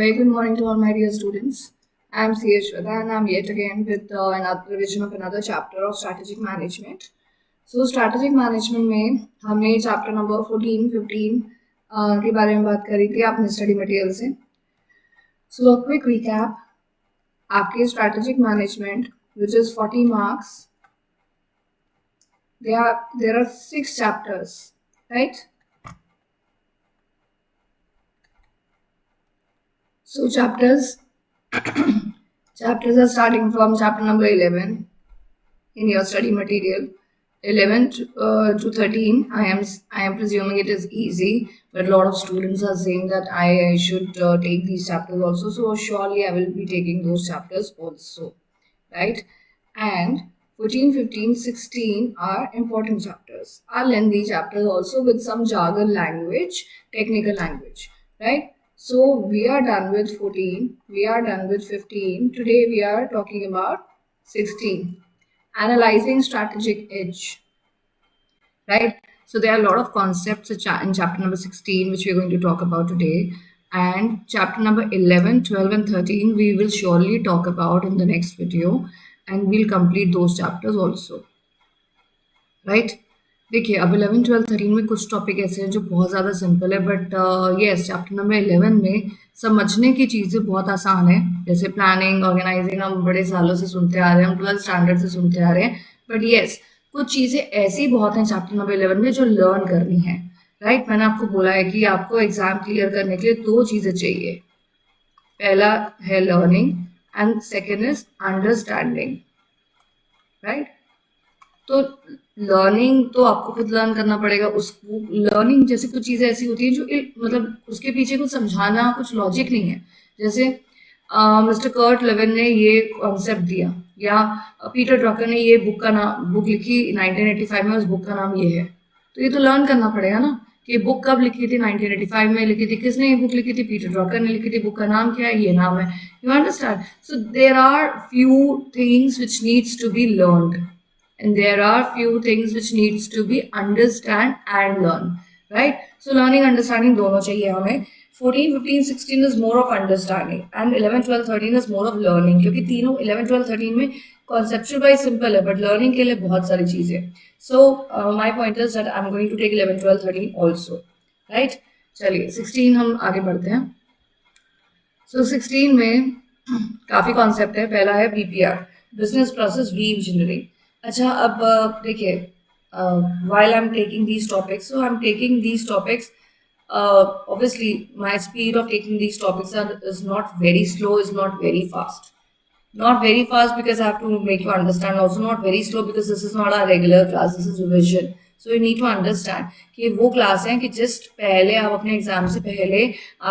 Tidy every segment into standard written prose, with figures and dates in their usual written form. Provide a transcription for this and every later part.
Very good morning to all my dear students. I am C. Shweta and I am yet again with another revision of another chapter of strategic management. So strategic management में हमने chapter number 14, 15 के बारे में बात करी थी अपने study material से. So a quick recap. आपके strategic management, which is 40 marks, there are 6 chapters, right? So chapters are starting from chapter number 11 in your study material. 11 to 13, I am presuming it is easy, but a lot of students are saying that I should take these chapters also. So surely I will be taking those chapters also, right? And 14, 15, 16 are important chapters, are lengthy chapters also with some jargon language, technical language, right? So we are done with 14, we are done with 15. Today we are talking about 16, analyzing strategic edge, right? So there are a lot of concepts in chapter number 16 which we are going to talk about today, and chapter number 11, 12 and 13 we will surely talk about in the next video, and we'll complete those chapters also, right? देखिए अब 11, 12, 13 में कुछ topic ऐसे हैं जो बहुत ज़्यादा simple है, बट यस चैप्टर नंबर 11 में समझने की चीज़ें बहुत आसान है. जैसे प्लानिंग, ऑर्गेनाइजिंग हम बड़े सालों से सुनते आ रहे हैं, हम 12th स्टैंडर्ड से सुनते आ रहे हैं, बट यस कुछ चीज़ें ऐसी बहुत हैं चैप्टर नंबर 11 में जो लर्न करनी है, राइट? मैंने आपको बोला है कि आपको एग्जाम क्लियर करने के लिए 2 चीज़ें चाहिए. पहला है learning and second is understanding, right? तो लर्निंग तो आपको खुद लर्न करना पड़ेगा. उस लर्निंग जैसे कुछ चीज़ें ऐसी होती हैं जो मतलब उसके पीछे कुछ समझाना, कुछ लॉजिक नहीं है. जैसे मिस्टर कर्ट लेविन ने ये कॉन्सेप्ट दिया, या पीटर ड्रकर ने ये बुक लिखी 1985 में, उस बुक का नाम ये है, तो ये तो लर्न करना पड़ेगा ना कि बुक कब लिखी थी. 1985 में लिखी थी. किसने ये बुक लिखी थी? पीटर ड्रकर ने लिखी थी. बुक का नाम क्या है? ये नाम है. You understand? So there are few things which needs to be learned, and there are few things which needs to be understand and learn, right? So learning, understanding दोनों चाहिए हमें. 14, 15, 16 is more of understanding and 11, 12, 13 is more of learning, क्योंकि तीनों 11, 12, 13 में conceptual wise simple है, but learning के लिए बहुत सारी चीजें. So my point is that I'm going to take 11, 12, 13 also, right? चलिए 16 हम आगे बढ़ते हैं. So 16 में काफी कॉन्सेप्ट है. पहला है BPR, बिजनेस प्रोसेस री-इंजीनियरिंग. अच्छा अब देखिए, while I'm taking these topics, so I'm taking these topics, obviously my speed of taking these topics is not very slow, is not very fast. Not very fast because I have to make you understand, also not very slow because this is not our regular class, this is revision. So you need to understand कि वो class है कि just पहले आप अपने exam से पहले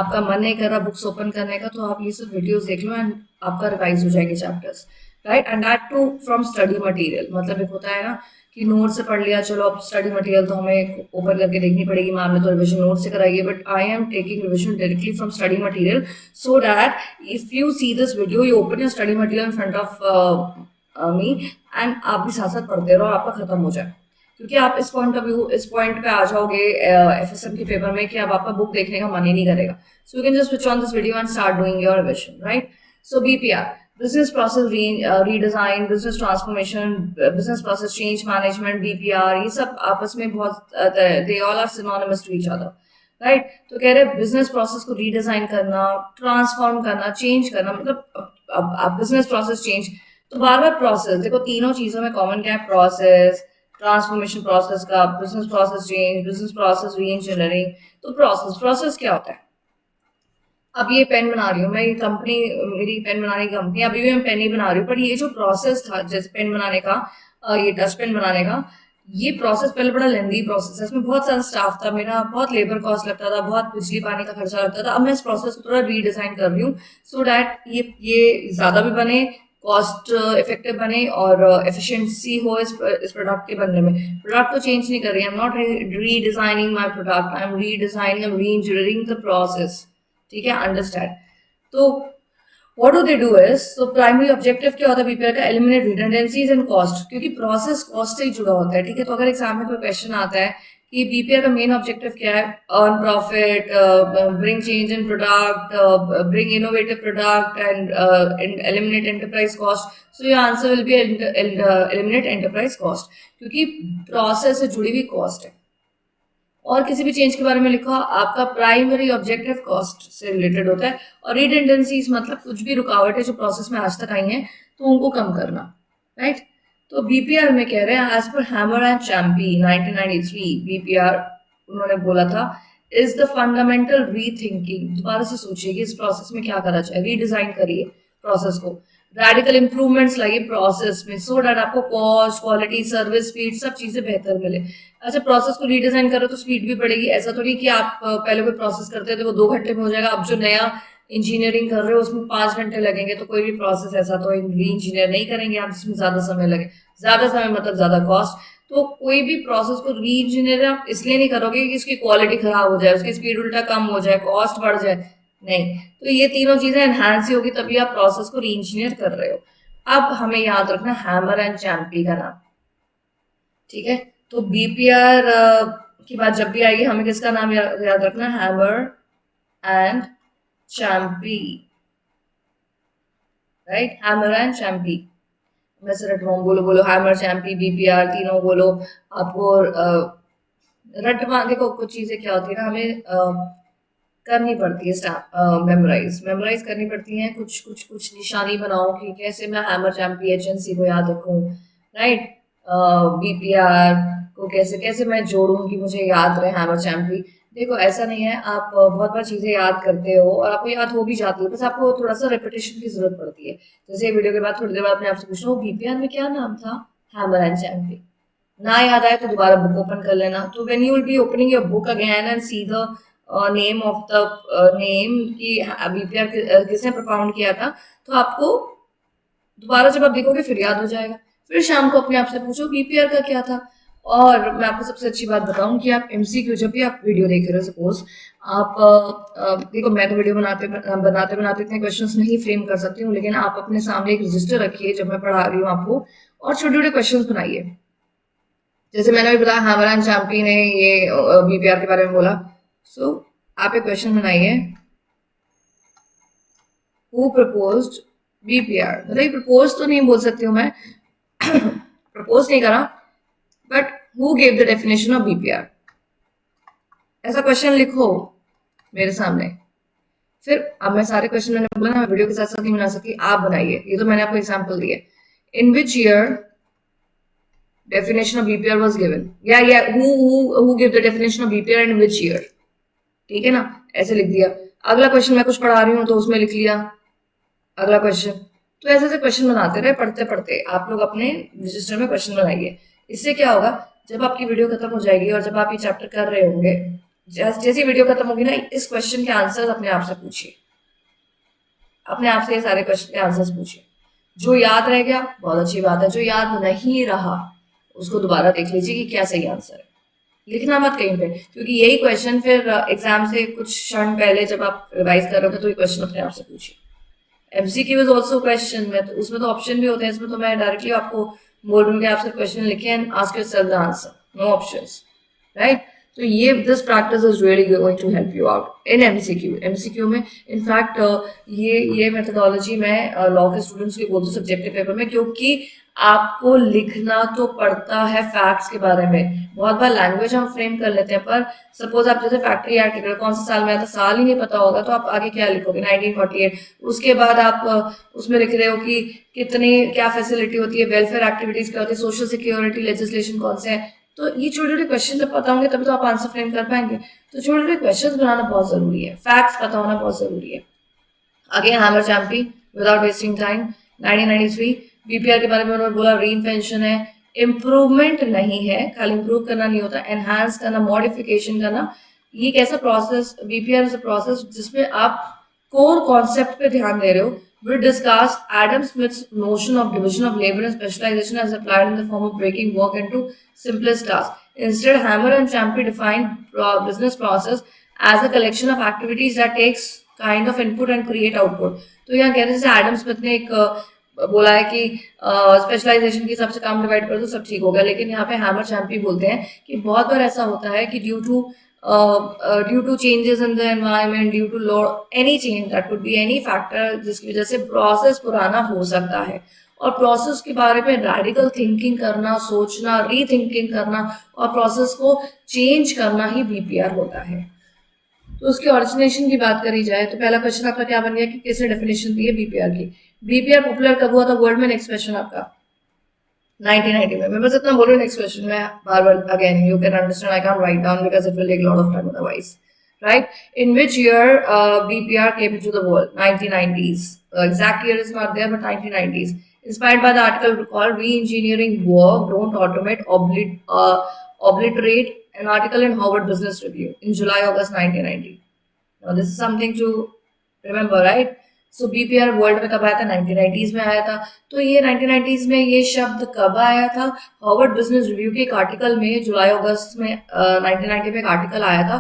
आपका मन नहीं कर रहा बुक्स ओपन करने का, तो आप ये सब वीडियोस देख लो एंड आपका रिवाइज हो जाएंगे chapters, right? And that too from study material. मतलब एक होता है ना कि नोट से पढ़ लिया, चलो अब स्टडी मटेरियल तो हमें ओपन करके देखनी पड़ेगी, मैम ने तो रिविजन नोट से कराई, but I am taking revision directly from study material, so that if you see this video, you open your study material in front of me and आप भी साथ साथ पढ़ते रहो, आपका खत्म हो जाए. क्योंकि आप इस पॉइंट ऑफ व्यू, इस पॉइंट पे आ जाओगे FSM के पेपर में कि अब आपका बुक देखने का मन ही नहीं करेगा. So you can just switch on this video and start doing your revision, right? So BPR, business process redesign, business transformation, business process change management, BPR, ये सब आपस में बहुत they all are synonymous to each other, right? तो कह रहे business process को redesign करना, ट्रांसफॉर्म करना, चेंज करना. मतलब अब आप बिजनेस प्रोसेस चेंज, तो बार बार प्रोसेस देखो, तीनों चीजों में कॉमन क्या है? प्रोसेस, ट्रांसफॉर्मेशन प्रोसेस का, business process change, business process री इंजीनियरिंग. तो प्रोसेस क्या होता है? अब ये पेन बना रही हूँ मैं, ये कंपनी, मेरी पेन बनाने की कंपनी, अभी भी मैं पेन ही बना रही हूँ, पर ये जो प्रोसेस था जैसे पेन बनाने का, ये टच पेन बनाने का, ये प्रोसेस पहले बड़ा लेंदी प्रोसेस है, इसमें बहुत सारा स्टाफ था, मेरा बहुत लेबर कॉस्ट लगता था, बहुत बिजली पानी का खर्चा लगता था. अब मैं इस प्रोसेस को थोड़ा रीडिजाइन कर रही हूँ सो डैट ये ज्यादा भी बने, कॉस्ट इफेक्टिव बने और एफिशिएंसी हो इस प्रोडक्ट के बनने में. प्रोडक्ट को चेंज नहीं कर रही, I am not redesigning my product, I am redesigning, I am री इंजीनियरिंग द प्रोसेस. ठीक है, अंडरस्टैंड? तो What do they do is, so primary objective क्या होता है बीपीआर का, एलिमिनेट रिडंडेंसीज एंड कॉस्ट, क्योंकि प्रोसेस कॉस्ट से ही जुड़ा होता है, ठीक है। तो अगर एग्जाम में कोई क्वेश्चन आता है कि बीपीआर का मेन ऑब्जेक्टिव क्या है, earn profit, bring change in product, bring innovative product and eliminate enterprise cost, so your answer will be eliminate enterprise cost, क्योंकि प्रोसेस से जुड़ी हुई कॉस्ट है। और किसी भी चेंज के बारे में लिखा, आपका प्राइमरी ऑब्जेक्टिव कॉस्ट से रिलेटेड होता है, और रिडंडेंसीज मतलब कुछ भी रुकावटें जो प्रोसेस में आज तक आई हैं तो उनको कम करना, राइट। तो बीपीआर में कह रहे हैं, as per hammer and champi 1993 BPR उन्होंने बोला था, इज द फंडामेंटल रीथिंकिंग, दोबारा से सोचिए कि इस प्रोसेस में क्या करना चाहिए, रीडिजाइन करिए प्रोसेस को, रेडिकल इंप्रूवमेंट्स लाइए प्रोसेस में, सो डैट आपको कॉस्ट, क्वालिटी, सर्विस, स्पीड सब चीजें बेहतर मिले। अच्छा, प्रोसेस को रीडिजाइन करो तो स्पीड भी बढ़ेगी, ऐसा तो नहीं कि आप पहले कोई प्रोसेस करते थे वो 2 घंटे में हो जाएगा, अब जो नया इंजीनियरिंग कर रहे हो उसमें 5 घंटे लगेंगे, तो कोई भी प्रोसेस ऐसा तो इंजीनियर नहीं करेंगे आप जिसमें ज्यादा समय लगे, ज्यादा समय मतलब ज्यादा कॉस्ट। तो कोई भी प्रोसेस को री इंजीनियर आप इसलिए नहीं करोगे कि उसकी क्वालिटी खराब हो जाए, उसकी स्पीड उल्टा कम हो जाए, कॉस्ट बढ़ जाए, नहीं। तो ये तीनों चीजें एनहांस ही होगी तभी आप प्रोसेस को री इंजीनियर कर रहे हो। अब हमें याद रखना हैमर एंड चैम्पी का नाम, ठीक है। तो बीपीआर की बात जब भी आएगी हमें किसका नाम याद रखना, Hammer and Champy, right, Hammer and Champy. मैं से रट रहा हूँ, बोलो बोलो, हैमर, चैम्पी, बीपीआर, तीनों बोलो। आपको रट देखो कुछ चीजें क्या होती है ना, हमें करनी पड़ती है, मेमोराइज करनी पड़ती है, कुछ निशानी बनाओ कि कैसे मैं हैमर, चैम्पी, एचएनसी को याद रखूं, राइट, बीपीआर को कैसे कैसे मैं जोड़ूं कि मुझे याद रहे हैमर, चैम्पी। देखो ऐसा नहीं है, आप बहुत बार चीजें याद करते हो और आपको याद हो भी जाती है, बस आपको थोड़ा सा रेपिटेशन की जरूरत पड़ती है। जैसे वीडियो के बाद थोड़ी देर बाद मैं आपसे पूछ रहा हूँ बीपीआर में क्या नाम था, हैमर एंड चैम्पी। ना याद आए तो दोबारा बुक ओपन कर लेना। तो when you will be opening your book again and see the name of the name की बीपीआर किसने प्रोपाउंड किया था, तो आपको दोबारा जब आप देखोगे फिर याद हो जाएगा। फिर शाम को अपने आप से पूछो बीपीआर का क्या था। और मैं आपको सबसे अच्छी बात बताऊं कि आप एमसीक्यू जब भी आप वीडियो देख रहे हो, सपोज आप देखो, मैं तो वीडियो बनाते बनाते इतने क्वेश्चंस नहीं फ्रेम कर सकती हूँ, लेकिन आप अपने सामने एक रजिस्टर रखिए जब मैं पढ़ा रही हूँ आपको, और छोटे छोटे क्वेश्चंस बनाइए। जैसे मैंने भी बताया, हैमर चैम्पी ने ये बीपीआर के बारे में बोला, सो आप एक क्वेश्चन बनाइए, हु प्रपोज्ड बीपीआर। मतलब प्रपोज तो नहीं बोल सकती हूँ मैं, प्रपोज नहीं करा, but who gave the definition of BPR, ऐसा क्वेश्चन लिखो मेरे सामने। फिर अब मैं सारे क्वेश्चन मैंने बोला ना, वीडियो के साथ साथ नहीं बना सकती, आप बनाइए। ये तो मैंने आपको एग्जांपल दिया, in which year definition of BPR was given, who gave the definition of BPR and which year, ठीक है ना, ऐसे लिख दिया। अगला क्वेश्चन मैं कुछ पढ़ा रही हूँ तो उसमें लिख लिया अगला क्वेश्चन। तो ऐसे ऐसे क्वेश्चन बनाते रहे, पढ़ते पढ़ते आप लोग अपने रजिस्टर में क्वेश्चन बनाइए। इससे क्या होगा, जब आपकी वीडियो खत्म हो जाएगी और जब आप ये चैप्टर कर रहे होंगे, जैसी वीडियो खत्म होगी ना, इस क्वेश्चन के आंसर अपने आप से पूछिए, अपने आप से ये सारे क्वेश्चन के आंसर्स पूछिए। जो याद रह गया बहुत अच्छी बात है, जो याद नहीं रहा उसको दोबारा देख लीजिए कि क्या सही आंसर है। लिखना मत कहीं पे, क्योंकि यही क्वेश्चन फिर एग्जाम से कुछ क्षण पहले जब आप रिवाइज कर रहे हो तो ये क्वेश्चन अपने आप से पूछिए। एमसीक्यू इज ऑल्सो क्वेश्चन में, तो उसमें तो ऑप्शन भी होते हैं, इसमें तो मैं डायरेक्टली आपको बोल रही हूँ कि आप सिर्फ क्वेश्चन लिखे and ask yourself the answer, no options, right. तो ये this practice is really going to help you out in MCQ में। इनफैक्ट ये मेथोडोलॉजी मैं लॉ के स्टूडेंट्स भी बोलती हूँ सब्जेक्टिव पेपर में, क्योंकि आपको लिखना तो पड़ता है फैक्ट्स के बारे में। बहुत बार लैंग्वेज हम फ्रेम कर लेते हैं, पर सपोज आप जैसे फैक्ट्री एक्ट लिख रहे हो, कौन से साल में आया था, साल ही नहीं पता होगा, तो आप आगे क्या लिखोगे, 1948। उसके बाद आप उसमें लिख रहे हो कि कितनी क्या फैसिलिटी होती है, वेलफेयर एक्टिविटीज क्या होती है, सोशल सिक्योरिटी लेजिस्लेशन कौन से है। तो ये छोटे छोटे क्वेश्चन जब पता होंगे तभी तो आप आंसर फ्रेम कर पाएंगे। तो छोटे छोटे क्वेश्चन बनाना बहुत जरूरी है, फैक्ट्स पता होना बहुत जरूरी है। Again Hammer Champy, without wasting time, 1993 BPR के बारे में उन्होंने बोला, रीइन्वेंशन है, इम्प्रूवमेंट नहीं है, खाली इम्प्रूव करना नहीं होता, एनहांस करना, मॉडिफिकेशन करना। ये एक ऐसा process, BPR is a process जिसमें आप कोर कॉन्सेप्ट पे ध्यान दे रहे हो। We discuss Adam Smith's notion of division of labor and specialization as applied in the form of breaking work into simplest tasks. Instead, Hammer and Champy define business process as a collection of activities that takes kind of input and create output. तो यहाँ कहते हैं जैसे Adam Smith ने एक बोला है कि स्पेशलाइजेशन के हिसाब से काम डिवाइड कर दो सब ठीक होगा, लेकिन यहाँ पे हैमर चैम्पी बोलते हैं कि बहुत बार ऐसा होता है कि due to changes in the environment, due to law, any change, that could be any factor, जिसकी वजह से प्रोसेस पुराना हो सकता है। और प्रोसेस के बारे में रेडिकल थिंकिंग करना, सोचना, रीथिंकिंग करना और प्रोसेस को चेंज करना ही बीपीआर होता है। तो उसके ओरिजिनेशन की बात करी जाए तो पहला क्वेश्चन आपका क्या बन गया कि किसने डेफिनेशन दी है बीपीआर की। बीपीआर पॉपुलर कब हुआ था वर्ल्ड में? नेक्स्ट क्वेश्चन आपका 1990 में। मैं बस इतना बोलूँ नेक्स्ट क्वेश्चन में, बार बार again you can understand, I can write down because it will take lot of time otherwise, right? In which year BPR came into the world? 1990s. Exact year is not there, but 1990s. Inspired by the article called "Re-engineering Work, Don't Automate, Obliterate," an article in Harvard Business Review in July-August 1990. Now this is something to remember, right? So BPR world में कब आया था? 1990s में आया था। तो ये 1990s में ये शब्द कब आया था? हार्वर्ड बिजनेस रिव्यू के एक आर्टिकल में जुलाई अगस्त में 1990 में एक आर्टिकल आया था,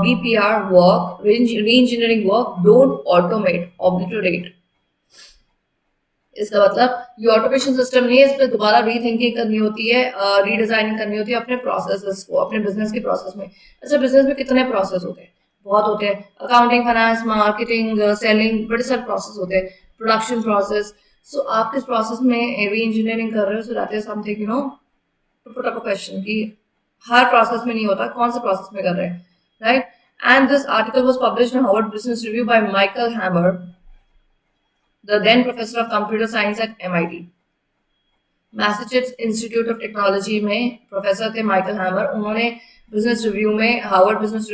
BPR work, reengineering work, don't automate, obliterate. इसका मतलब ये ऑटोमेशन सिस्टम नहीं है, इस पर दोबारा रीथिंकिंग करनी होती है, रीडिजाइनिंग करनी होती है अपने प्रोसेसेस को, अपने बिजनेस के प्रोसेस में। अच्छा, बिजनेस में कितने प्रोसेस होते हैं? बहुत होते हैं। अकाउंटिंग, फाइनेंस, मार्केटिंग, सेलिंग, बड़े सारे प्रोसेस होते हैं, प्रोडक्शन प्रोसेस। सो आप किस प्रोसेस में री इंजीनियरिंग कर रहे हो? So that is something, you know, to put up a question कि हर प्रोसेस में नहीं होता, कौन से प्रोसेस में कर रहे हैं, right? And this article was published in Harvard business review by Michael hammer, the then professor of computer science at MIT. Massachusetts institute of technology में प्रोफेसर थे माइकल हैमर। उन्होंने बिजनेस रिव्यू में, Harvard business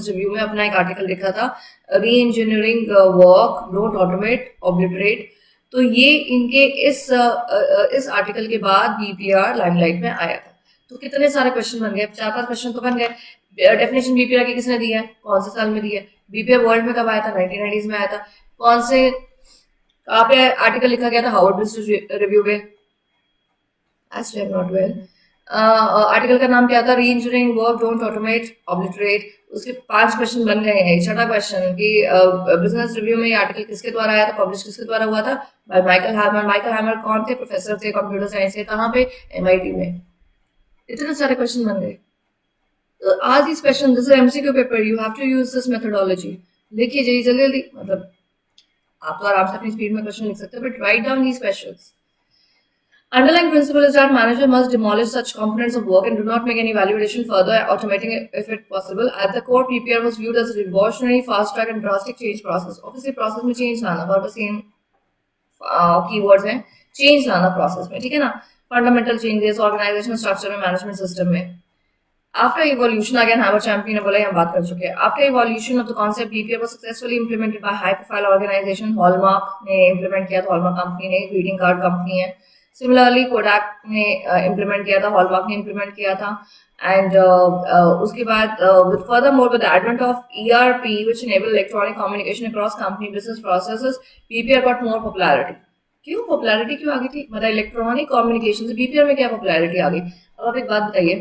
review में अपना एक article लिखा था, री engineering work, don't automate, obliterate. तो ये इनके इस आर्टिकल के बाद बीपीआर लाइमलाइट में आया था। तो कितने सारे क्वेश्चन बन गए? 4-5 क्वेश्चन तो बन गए। डेफिनेशन बीपीआर की किसने दी है? कौन से साल में दी है? बीपीआर वर्ल्ड में कब आया था? 1990s में आया था। कौन से कहाँ पे आर्टिकल लिखा गया था? हार्वर्ड बिजनेस रिव्यू पे। As we are not well. Article का नाम क्या था? री engineering work, don't automate, obliterate. उसके 5 क्वेश्चन बन गए हैं। छठा क्वेश्चन कि बिजनेस रिव्यू में ये आर्टिकल किसके द्वारा आया था, पब्लिश किसके द्वारा हुआ था? By Michael hammer. Michael hammer कौन थे? प्रोफेसर थे कंप्यूटर साइंस के। कहाँ पे? MIT में। इतने सारे क्वेश्चन बन गए। तो आज इस question, this is MCQ paper, you have to use this methodology. लिखिए जल्दी जल्दी, मतलब आप तो आराम से अपनी स्पीड में क्वेश्चन लिख सकते हो, but write down these questions. Underlying principle is that manager must demolish such components of work and do not make any value addition further, automating it if it possible. At the core, PPR was viewed as a revolutionary, fast track and drastic change process. Obviously, process में change लाना, पर बस इन keywords हैं, change लाना process में, ठीक है ना? Fundamental changes, organization structure में, management system में. After evolution, again, Hammer Champion ने बोला, हम बात कर चुके हैं. After evolution of the concept, BPR was successfully implemented by high-profile organization. Hallmark ने implement किया था, Hallmark company ने, greeting card company है. सिमिलरली कोडाक ने इम्प्लीमेंट किया था, हॉलमार्क ने इम्प्लीमेंट किया था। एंड उसके बाद with further more with the advent of ERP which enable electronic communication across company business processes, BPR got more popularity. क्यों पॉपुलैरिटी क्यों आ गई थी? मतलब इलेक्ट्रॉनिक कम्युनिकेशन से बीपीआर में क्या पॉपुलैरिटी आ गई? अब आप एक बात बताइए,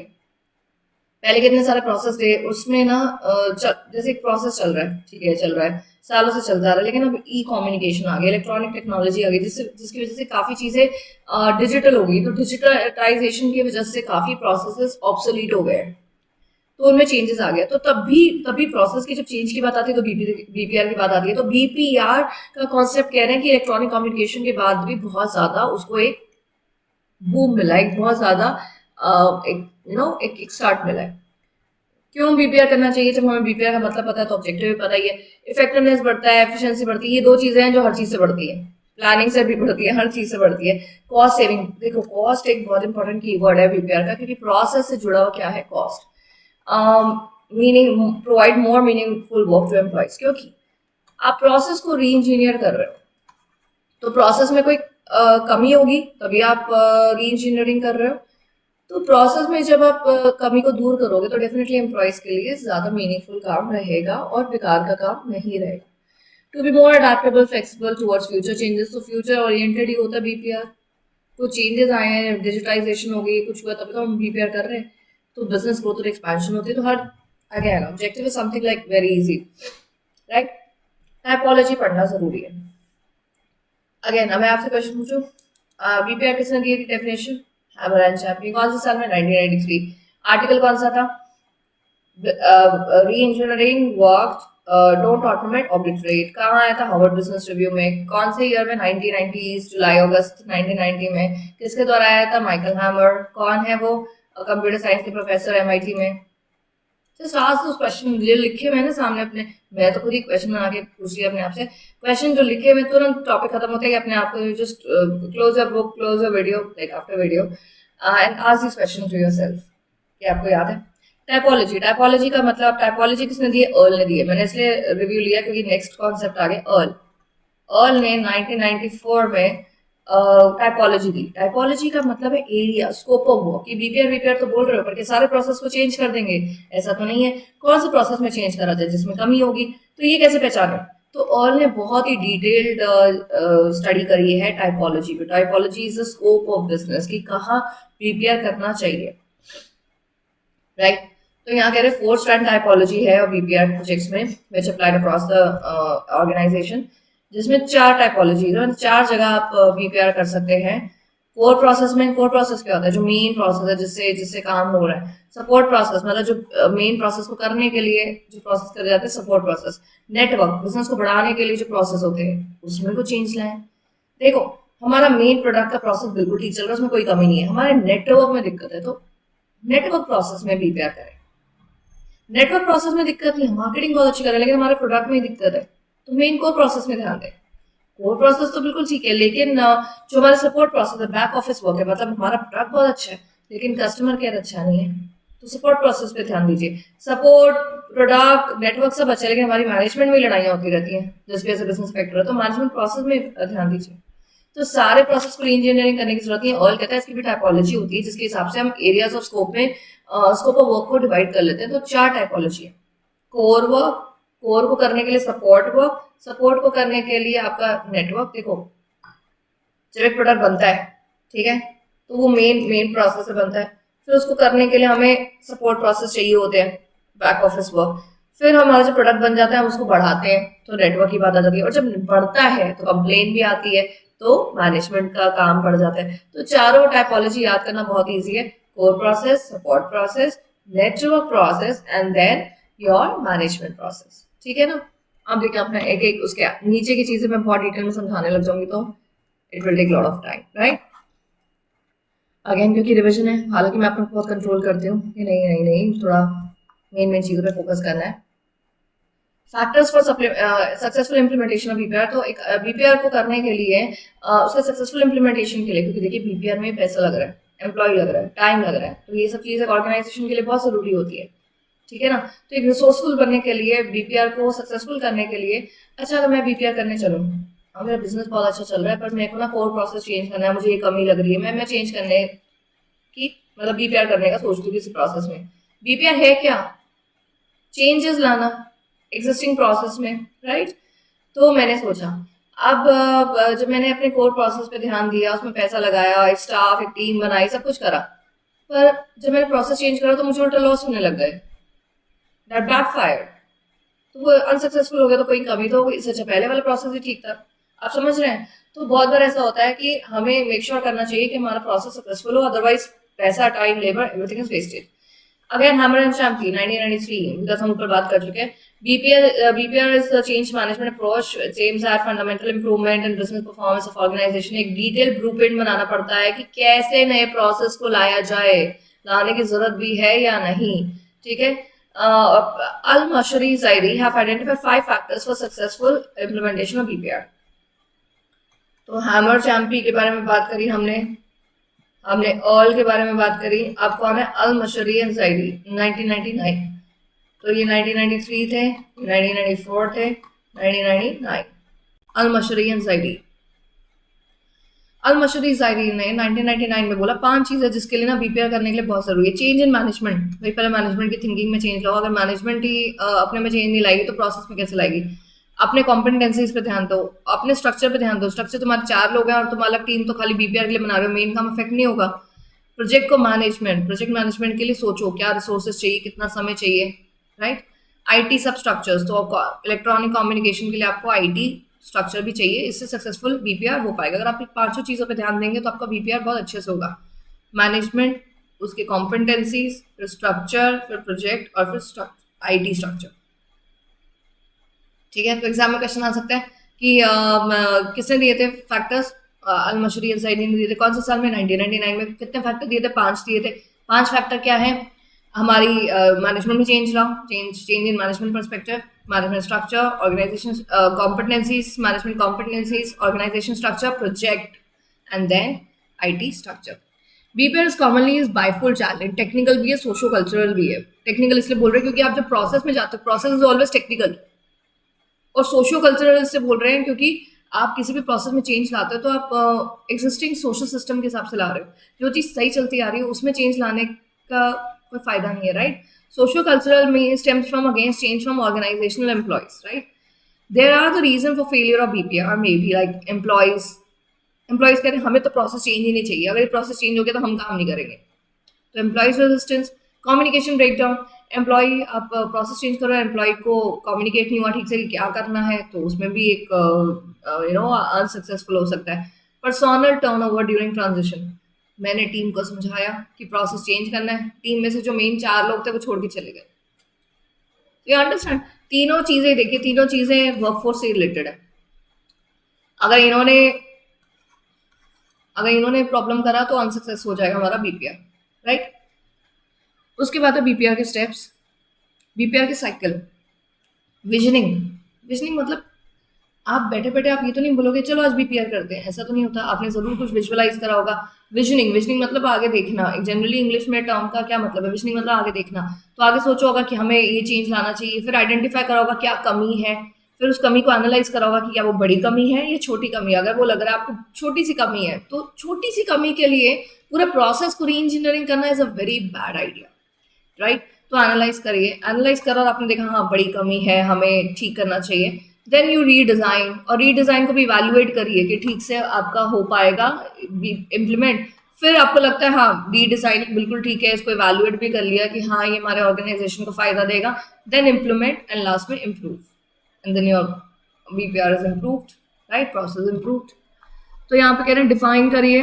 पहले कितने सारे प्रोसेस थे उसमें ना, जैसे एक प्रोसेस चल रहा है, ठीक है, चल रहा है, सालों से चलता रहा है, लेकिन अब ई कम्युनिकेशन आ गया, इलेक्ट्रॉनिक टेक्नोलॉजी आ गई, जिसकी वजह से काफी चीजें डिजिटल हो गई। तो डिजिटलाइजेशन की वजह से काफी प्रोसेसेस ऑब्सोलीट हो गए, तो उनमें चेंजेस आ गया। तो तभी प्रोसेस की जब चेंज की बात आती है तो बीपीआर की बात आती है। तो बीपीआर का कॉन्सेप्ट कह रहे हैं कि इलेक्ट्रॉनिक कम्युनिकेशन के बाद भी बहुत ज्यादा उसको एक बूम मिला, एक बहुत ज्यादा एक स्टार्ट मिला है। क्यों बीपीआर करना चाहिए? जब हमें बीपीआर का मतलब पता है तो ऑब्जेक्टिव भी पता ही है, इफेक्टिवनेस बढ़ता है, एफिशिएंसी बढ़ती है। ये 2 चीजें हैं जो हर चीज से बढ़ती है, प्लानिंग से भी बढ़ती है, हर चीज से बढ़ती है। कॉस्ट सेविंग, देखो कॉस्ट एक बहुत इंपॉर्टेंट कीवर्ड है बीपीआर का, क्योंकि प्रोसेस से जुड़ा हुआ क्या है? Cost. Meaning, provide more meaningful work to employees, क्योंकि आप प्रोसेस को री इंजीनियर कर रहे हो तो प्रोसेस में कोई कमी होगी, तभी आप री इंजीनियरिंग कर रहे हो। तो प्रोसेस में जब आप कमी को दूर करोगे तो डेफिनेटली एम्प्लॉइज के लिए ज्यादा मीनिंगफुल काम रहेगा और बेकार का काम नहीं रहेगा। To be more adaptable, flexible towards future changes, तो फ्यूचर ओरिएंटेड ही होता है बीपीआर। कुछ चेंजेस आए हैं, डिजिटाइजेशन हो गई, कुछ हुआ, तभी तो हम बीपीआर कर रहे हैं। तो बिजनेस ग्रोथ और एक्सपेंशन होती है। तो her again objective is something like very easy, right? Typology पढ़ना जरूरी है। अगेन अब मैं आपसे क्वेश्चन पूछूं, बीपीआर किसने दी थी डेफिनेशन? Hammer and champion. कौन से साल में? 1993। आर्टिकल कौन सा था? री engineering work don't automate obliterate. कहाँ आया था? हार्वर्ड बिजनेस रिव्यू में। कौन से ईयर में? 1990 जुलाई अगस्त 1990 में। किसके द्वारा आया था? Michael hammer. कौन है वो? कंप्यूटर साइंस के प्रोफेसर एमआईटी में। Just ask those question. ये लिखे हुए ना सामने अपने, मैं तो खुद ही क्वेश्चन बना के पूछ लिया अपने आप से। क्वेश्चन जो लिखे हुए तुरंत टॉपिक खत्म होता है कि अपने आप को just close a book, close a video, like after video and ask this question to yourself कि आपको याद है। टाइपोलॉजी, टाइपोलॉजी का मतलब, टाइपोलॉजी किसने दी है? अर्ल ने दी है। मैंने इसलिए रिव्यू लिया क्योंकि नेक्स्ट कॉन्सेप्ट आ गया अर्ल। अर्ल ने 1994 में टाइपोलॉजी दी। टाइपोलॉजी का मतलब है एरिया, स्कोप ऑफ वर्क। कि बीपीआर बीपीआर तो बोल रहे हो पर कि सारे प्रोसेस को चेंज कर देंगे, ऐसा तो नहीं है। कौन से प्रोसेस में चेंज करा जाए जिसमें कमी होगी, तो ये कैसे पहचाने? तो अर्ल ने बहुत ही डिटेल्ड स्टडी करी है टाइपोलॉजी पे। Typology is the scope of business, कि कहाँ बीपीआर करना चाहिए, राइट। तो यहाँ कह रहे 4 स्ट्रैंड टाइपोलॉजी है और बीपीआर प्रोजेक्ट्स में विच अप्लाइड अक्रॉस द ऑर्गेनाइजेशन, जिसमें 4 टाइपोलॉजी है, 4 जगह आप बीपीआर कर सकते हैं। कोर प्रोसेस में, कोर प्रोसेस क्या होता है? जो मेन प्रोसेस है जिससे जिससे काम हो रहा है। सपोर्ट प्रोसेस मतलब जो मेन प्रोसेस को करने के लिए जो प्रोसेस करे जाते हैं, सपोर्ट प्रोसेस। नेटवर्क, बिजनेस को बढ़ाने के लिए जो प्रोसेस होते हैं उसमें को चेंज लाए। देखो, हमारा मेन प्रोडक्ट का प्रोसेस बिल्कुल ठीक चल रहा है, उसमें कोई कमी नहीं है, हमारे नेटवर्क में दिक्कत है, तो नेटवर्क प्रोसेस में बीपीआर करें। नेटवर्क प्रोसेस में दिक्कत नहीं है, मार्केटिंग बहुत अच्छी कर रहे हैं, लेकिन हमारे प्रोडक्ट में दिक्कत है, तो मेन कोर प्रोसेस में ध्यान दें। कोर प्रोसेस तो बिल्कुल ठीक है, लेकिन जो हमारा सपोर्ट प्रोसेस है, बैक ऑफिस वर्क है, मतलब हमारा प्रोडक्ट बहुत अच्छा है लेकिन कस्टमर केयर अच्छा नहीं है, तो सपोर्ट प्रोसेस पे ध्यान दीजिए। सपोर्ट, प्रोडक्ट, नेटवर्क सब अच्छा है, लेकिन हमारी मैनेजमेंट में लड़ाइयाँ होती रहती हैं जिस वजह से बिजनेस फैक्टर है, तो मैनेजमेंट प्रोसेस में ध्यान दीजिए। तो सारे प्रोसेस को इंजीनियरिंग करने की जरूरत नहीं है। ऑयल कहता है इसकी भी टाइपोलॉजी होती है जिसके हिसाब से हम एरियाज ऑफ स्कोप में स्कोप ऑफ वर्क को डिवाइड कर लेते हैं। तो 4 टाइपोलॉजी है। कोर वर्क, कोर को करने के लिए सपोर्ट वर्क, सपोर्ट को करने के लिए आपका नेटवर्क। देखो, जब एक प्रोडक्ट बनता है, ठीक है, तो वो मेन प्रोसेस से बनता है, फिर उसको करने के लिए हमें सपोर्ट प्रोसेस चाहिए होते हैं, बैक ऑफिस वर्क। फिर हमारा जो प्रोडक्ट बन जाता है हम उसको बढ़ाते हैं, तो नेटवर्क की बात आ जाती है, और जब बढ़ता है तो कंप्लेन भी आती है, तो मैनेजमेंट का काम बढ़ जाता है। तो चारों टाइपोलॉजी याद करना बहुत ईजी है। Core process, support process, network process and then your management process, ठीक है ना। अब देखिए अपना एक एक उसके नीचे की चीजें मैं बहुत डिटेल में समझाने लग जाऊंगी तो it will take lot of time, right. Again क्योंकि रिविजन है, हालांकि मैं अपने बहुत कंट्रोल करती हूँ कि नहीं नहीं नहीं, थोड़ा मेन चीजों पे फोकस करना है। Factors for successful implementation of BPR. तो एक बीपीआर को करने के लिए उसके सक्सेसफुल इम्प्लीमेंटेशन के लिए, क्योंकि देखिए बीपीआर में पैसा लग रहा है, एम्प्लॉय लग रहा है, टाइम लग रहा है, तो ये सब चीजें ऑर्गेनाइजेशन के लिए बहुत जरूरी होती है, ठीक है ना। तो एक रिसोर्सफुल बनने के लिए, बीपीआर को सक्सेसफुल करने के लिए, अच्छा अगर मैं बीपीआर करने चलूँ, मेरा बिजनेस बहुत अच्छा चल रहा है पर मेरे को ना कोर प्रोसेस चेंज करना है, मुझे ये कमी लग रही है, मैं चेंज करने की मतलब बीपीआर करने का सोच रही हूँ किसी प्रोसेस में। बीपीआर है क्या? चेंजेस लाना एग्जिस्टिंग प्रोसेस में, राइट। तो मैंने सोचा, अब जब मैंने अपने कोर प्रोसेस पे ध्यान दिया, उसमें पैसा लगाया, एक स्टाफ, एक टीम बनाई, सब कुछ करा, पर जब मैंने प्रोसेस चेंज करा तो मुझे उल्टा लॉस होने लग गए, दैट बैकफायर्ड। तो वो अनसक्सेसफुल हो गया, तो कोई कमी तो होगी, इससे अच्छा पहले वाला प्रोसेस ही ठीक था। आप समझ रहे हैं। तो बहुत बार ऐसा होता है कि हमें मेक श्योर करना चाहिए कि हमारा प्रोसेस सक्सेसफुल हो, अदरवाइज पैसा, time, labour, everything is wasted. Again Hammer and Champion 1993, because हम ऊपर बात कर चुके हैं। BPR is the change management approach, aims at fundamental improvement in business performance of organisation. एक डिटेल ब्लूप्रिंट बनाना पड़ता है कि कैसे नए प्रोसेस को लाया जाए, लाने की जरूरत भी है या नहीं, ठीक है। Al-Mashari Zairi have identified 5 factors for successful implementation of BPR. तो हैमर चैम्पी के बारे में बात करी हमने ऑल के बारे में बात करी। अब कौन है? अल-मशरी एंड ज़ाइरी 1999। तो ये 1993 थे, 1994 थे, 1999। अल-मशरी एंड ज़ाइरी, अल-मशरी ज़ाइरी ने 1999 में बोला 5 चीज़ है जिसके लिए ना बीपीआर करने के लिए बहुत जरूरी है। चेंज इन मैनेजमेंट, भाई पहले मैनेजमेंट की थिंकिंग में चेंज लाओ। अगर मैनेजमेंट ही अपने में चेंज नहीं लाएगी तो प्रोसेस में कैसे लाएगी। अपने कॉम्पिटेंसीज पे ध्यान दो, अपने स्ट्रक्चर पे ध्यान दो। स्ट्रक्चर तुम्हारे 4 लोग हैं और तुम अलग टीम तो खाली बीपीआर के लिए बना रहे हो, मेन काम इफेक्ट नहीं होगा। प्रोजेक्ट मैनेजमेंट के लिए सोचो क्या रिसोर्सेज चाहिए, कितना समय चाहिए, राइट। आईटी सब स्ट्रक्चर्स, तो इलेक्ट्रॉनिक कम्युनिकेशन के लिए आपको आईटी स्ट्रक्चर भी चाहिए, इससे सक्सेसफुल बीपीआर हो पाएगा। अगर आप इन पांचों चीज़ों पे ध्यान देंगे तो आपका बीपीआर बहुत अच्छे से होगा। मैनेजमेंट, उसके कॉम्पिटेंसीज, फिर स्ट्रक्चर, फिर प्रोजेक्ट और फिर आईटी स्ट्रक्चर। ठीक है, तो एग्जाम में क्वेश्चन आ सकता है कि किसने दिए थे फैक्टर्स, अल-मशरी अल-ज़ाइदी ने दिए थे, कौन से साल में, 1999 में। कितने फैक्टर दिए थे, 5 दिए थे। 5 फैक्टर क्या है, हमारी मैनेजमेंट में चेंज लाओ, change in management perspective, management structure, organisation competencies, management competencies, organisation structure, project and then IT structure. BPR is commonly is बाइफुल चैलेंज, टेक्निकल भी है, सोशो कल्चरल भी है। टेक्निकल इसलिए बोल रहे हैं क्योंकि आप जब प्रोसेस में जाते हो, प्रोसेस इज ऑलवेज टेक्निकल, और सोशियो कल्चरल से बोल रहे हैं क्योंकि आप किसी भी प्रोसेस में चेंज लाते हो तो आप एग्जिस्टिंग सोशल सिस्टम के हिसाब से ला रहे हो, जो चीज़ सही चलती आ रही है उसमें चेंज लाने का कोई फायदा नहीं है, राइट। सोशियो कल्चरल में stems from against change from organisational employees, right. There are the reason for failure of BPR may be like employees कह रहे हैं हमें तो प्रोसेस चेंज ही नहीं चाहिए, अगर ये प्रोसेस चेंज हो गया तो हम काम नहीं करेंगे, तो employees resistance, communication breakdown, employ आप प्रोसेस चेंज करो, एम्प्लॉय को कम्युनिकेट नहीं हुआ ठीक से कि क्या करना है, तो उसमें भी एक अनसक्सेसफुल हो सकता है। पर्सोनल टर्नओवर ड्यूरिंग ट्रांजिशन, मैंने टीम को समझाया कि प्रोसेस चेंज करना है, टीम में से जो मेन 4 लोग थे वो छोड़ के चले गए। यू अंडरस्टैंड, तीनों चीजें देखिए, तीनों चीजें वर्कफोर्स से रिलेटेड है। अगर इन्होंने प्रॉब्लम करा तो अनसक्सेस हो जाएगा हमारा बीपीआर, राइट। उसके बाद है बीपीआर के स्टेप्स, बीपीआर के साइकिल। विजनिंग मतलब आप बैठे बैठे आप ये तो नहीं बोलोगे चलो आज बीपीआर करते हैं, ऐसा तो नहीं होता, आपने जरूर कुछ विजुअलाइज करा होगा। विजनिंग मतलब आगे देखना, जनरली इंग्लिश में टर्म का क्या मतलब है, विजनिंग मतलब आगे देखना। तो आगे सोचो होगा कि हमें ये चेंज लाना चाहिए, फिर आइडेंटिफाई करा होगा क्या कमी है, फिर उस कमी को एनालाइज करा होगा कि क्या वो बड़ी कमी है या छोटी कमी है। अगर वो लग रहा है आपको छोटी सी कमी है तो छोटी सी कमी के लिए पूरे प्रोसेस को री इंजीनियरिंग करना is a very bad idea, right. तो एनालाइज करिए, एनालाइज करा और आपने देखा हाँ बड़ी कमी है, हमें ठीक करना चाहिए, देन यू रीडिजाइन, और रीडिजाइन को भी इवैल्यूएट करिए कि ठीक से आपका हो पाएगा इम्प्लीमेंट। फिर आपको लगता है हाँ रीडिजाइनिंग बिल्कुल ठीक है, इसको इवैल्यूएट भी कर लिया कि हाँ ये हमारे ऑर्गेनाइजेशन को फायदा देगा, देन इम्प्लीमेंट एंड लास्ट में improve, and then your BPR is improved, right, process improved. तो यहाँ पे कह रहे हैं डिफाइन करिए,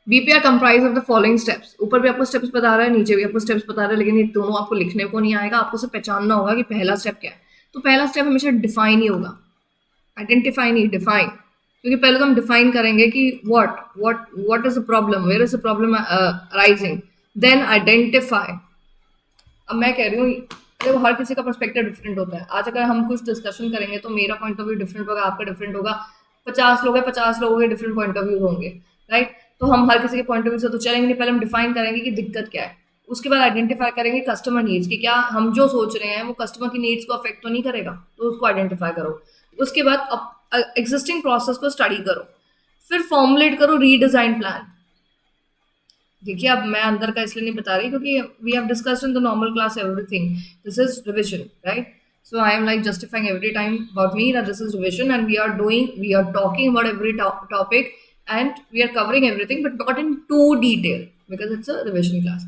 BPR comprise of the following steps. ऊपर भी आपको स्टेप्स बता रहा है, नीचे भी आपको स्टेप्स बता रहा है, लेकिन ये दोनों आपको लिखने को नहीं आएगा, आपको सिर्फ पहचानना होगा कि पहला स्टेप क्या है। तो पहला स्टेप हमेशा डिफाइन ही होगा, आइडेंटिफाई नहीं, डिफाइन। क्योंकि पहले तो हम डिफाइन करेंगे कि what is the problem, where is the problem arising, then identify. अब मैं कह रही हूँ देखो हर किसी का पर्सपेक्टिव डिफरेंट होता है। आज अगर हम कुछ डिस्कशन करेंगे तो मेरा पॉइंट ऑफ व्यू डिफरेंट होगा, आपका डिफरेंट होगा, 50 लोग हैं, 50 लोगों के डिफरेंट पॉइंट ऑफ व्यू होंगे, राइट। तो हम हर किसी के पॉइंट ऑफ व्यू से तो चलेंगे नहीं, पहले हम डिफाइन करेंगे कि दिक्कत क्या है, उसके बाद आइडेंटिफाई करेंगे कस्टमर नीड्स की, क्या हम जो सोच रहे हैं वो कस्टमर की नीड्स को अफेक्ट तो नहीं करेगा, तो उसको आइडेंटिफाई करो। उसके बाद एग्जिस्टिंग प्रोसेस को स्टडी करो, फिर फॉर्मुलेट करो रीडिजाइन प्लान। देखिए अब मैं अंदर का इसलिए नहीं बता रही क्योंकि we have discussed in the normal class everything, this is revision, right. So I am like justifying every time about me that this is revision and we are talking about every topic and we are covering everything but not in too detail because it's a revision class.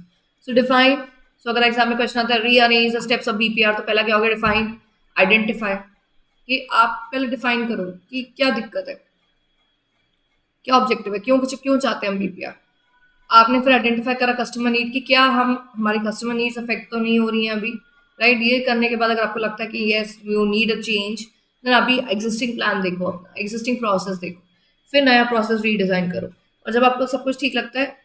So define, so अगर exam में question आता है rearrange the steps of BPR, तो पहला क्या होगा, define, identify, कि आप पहले डिफाइन करो कि क्या दिक्कत है, क्या ऑब्जेक्टिव है, क्यों चाहते हैं हम बीपीआर। आपने फिर आइडेंटिफाई करा कस्टमर नीड की, क्या हमारी कस्टमर नीड्स अफेक्ट तो नहीं हो रही हैं अभी, राइट। ये करने के बाद अगर आपको लगता है कि yes you need a change, then अभी एग्जिस्टिंग प्लान देखो, अपना एग्जिस्टिंग प्रोसेस देखो, फिर नया प्रोसेस रीडिजाइन करो। और जब आपको सब कुछ ठीक लगता है,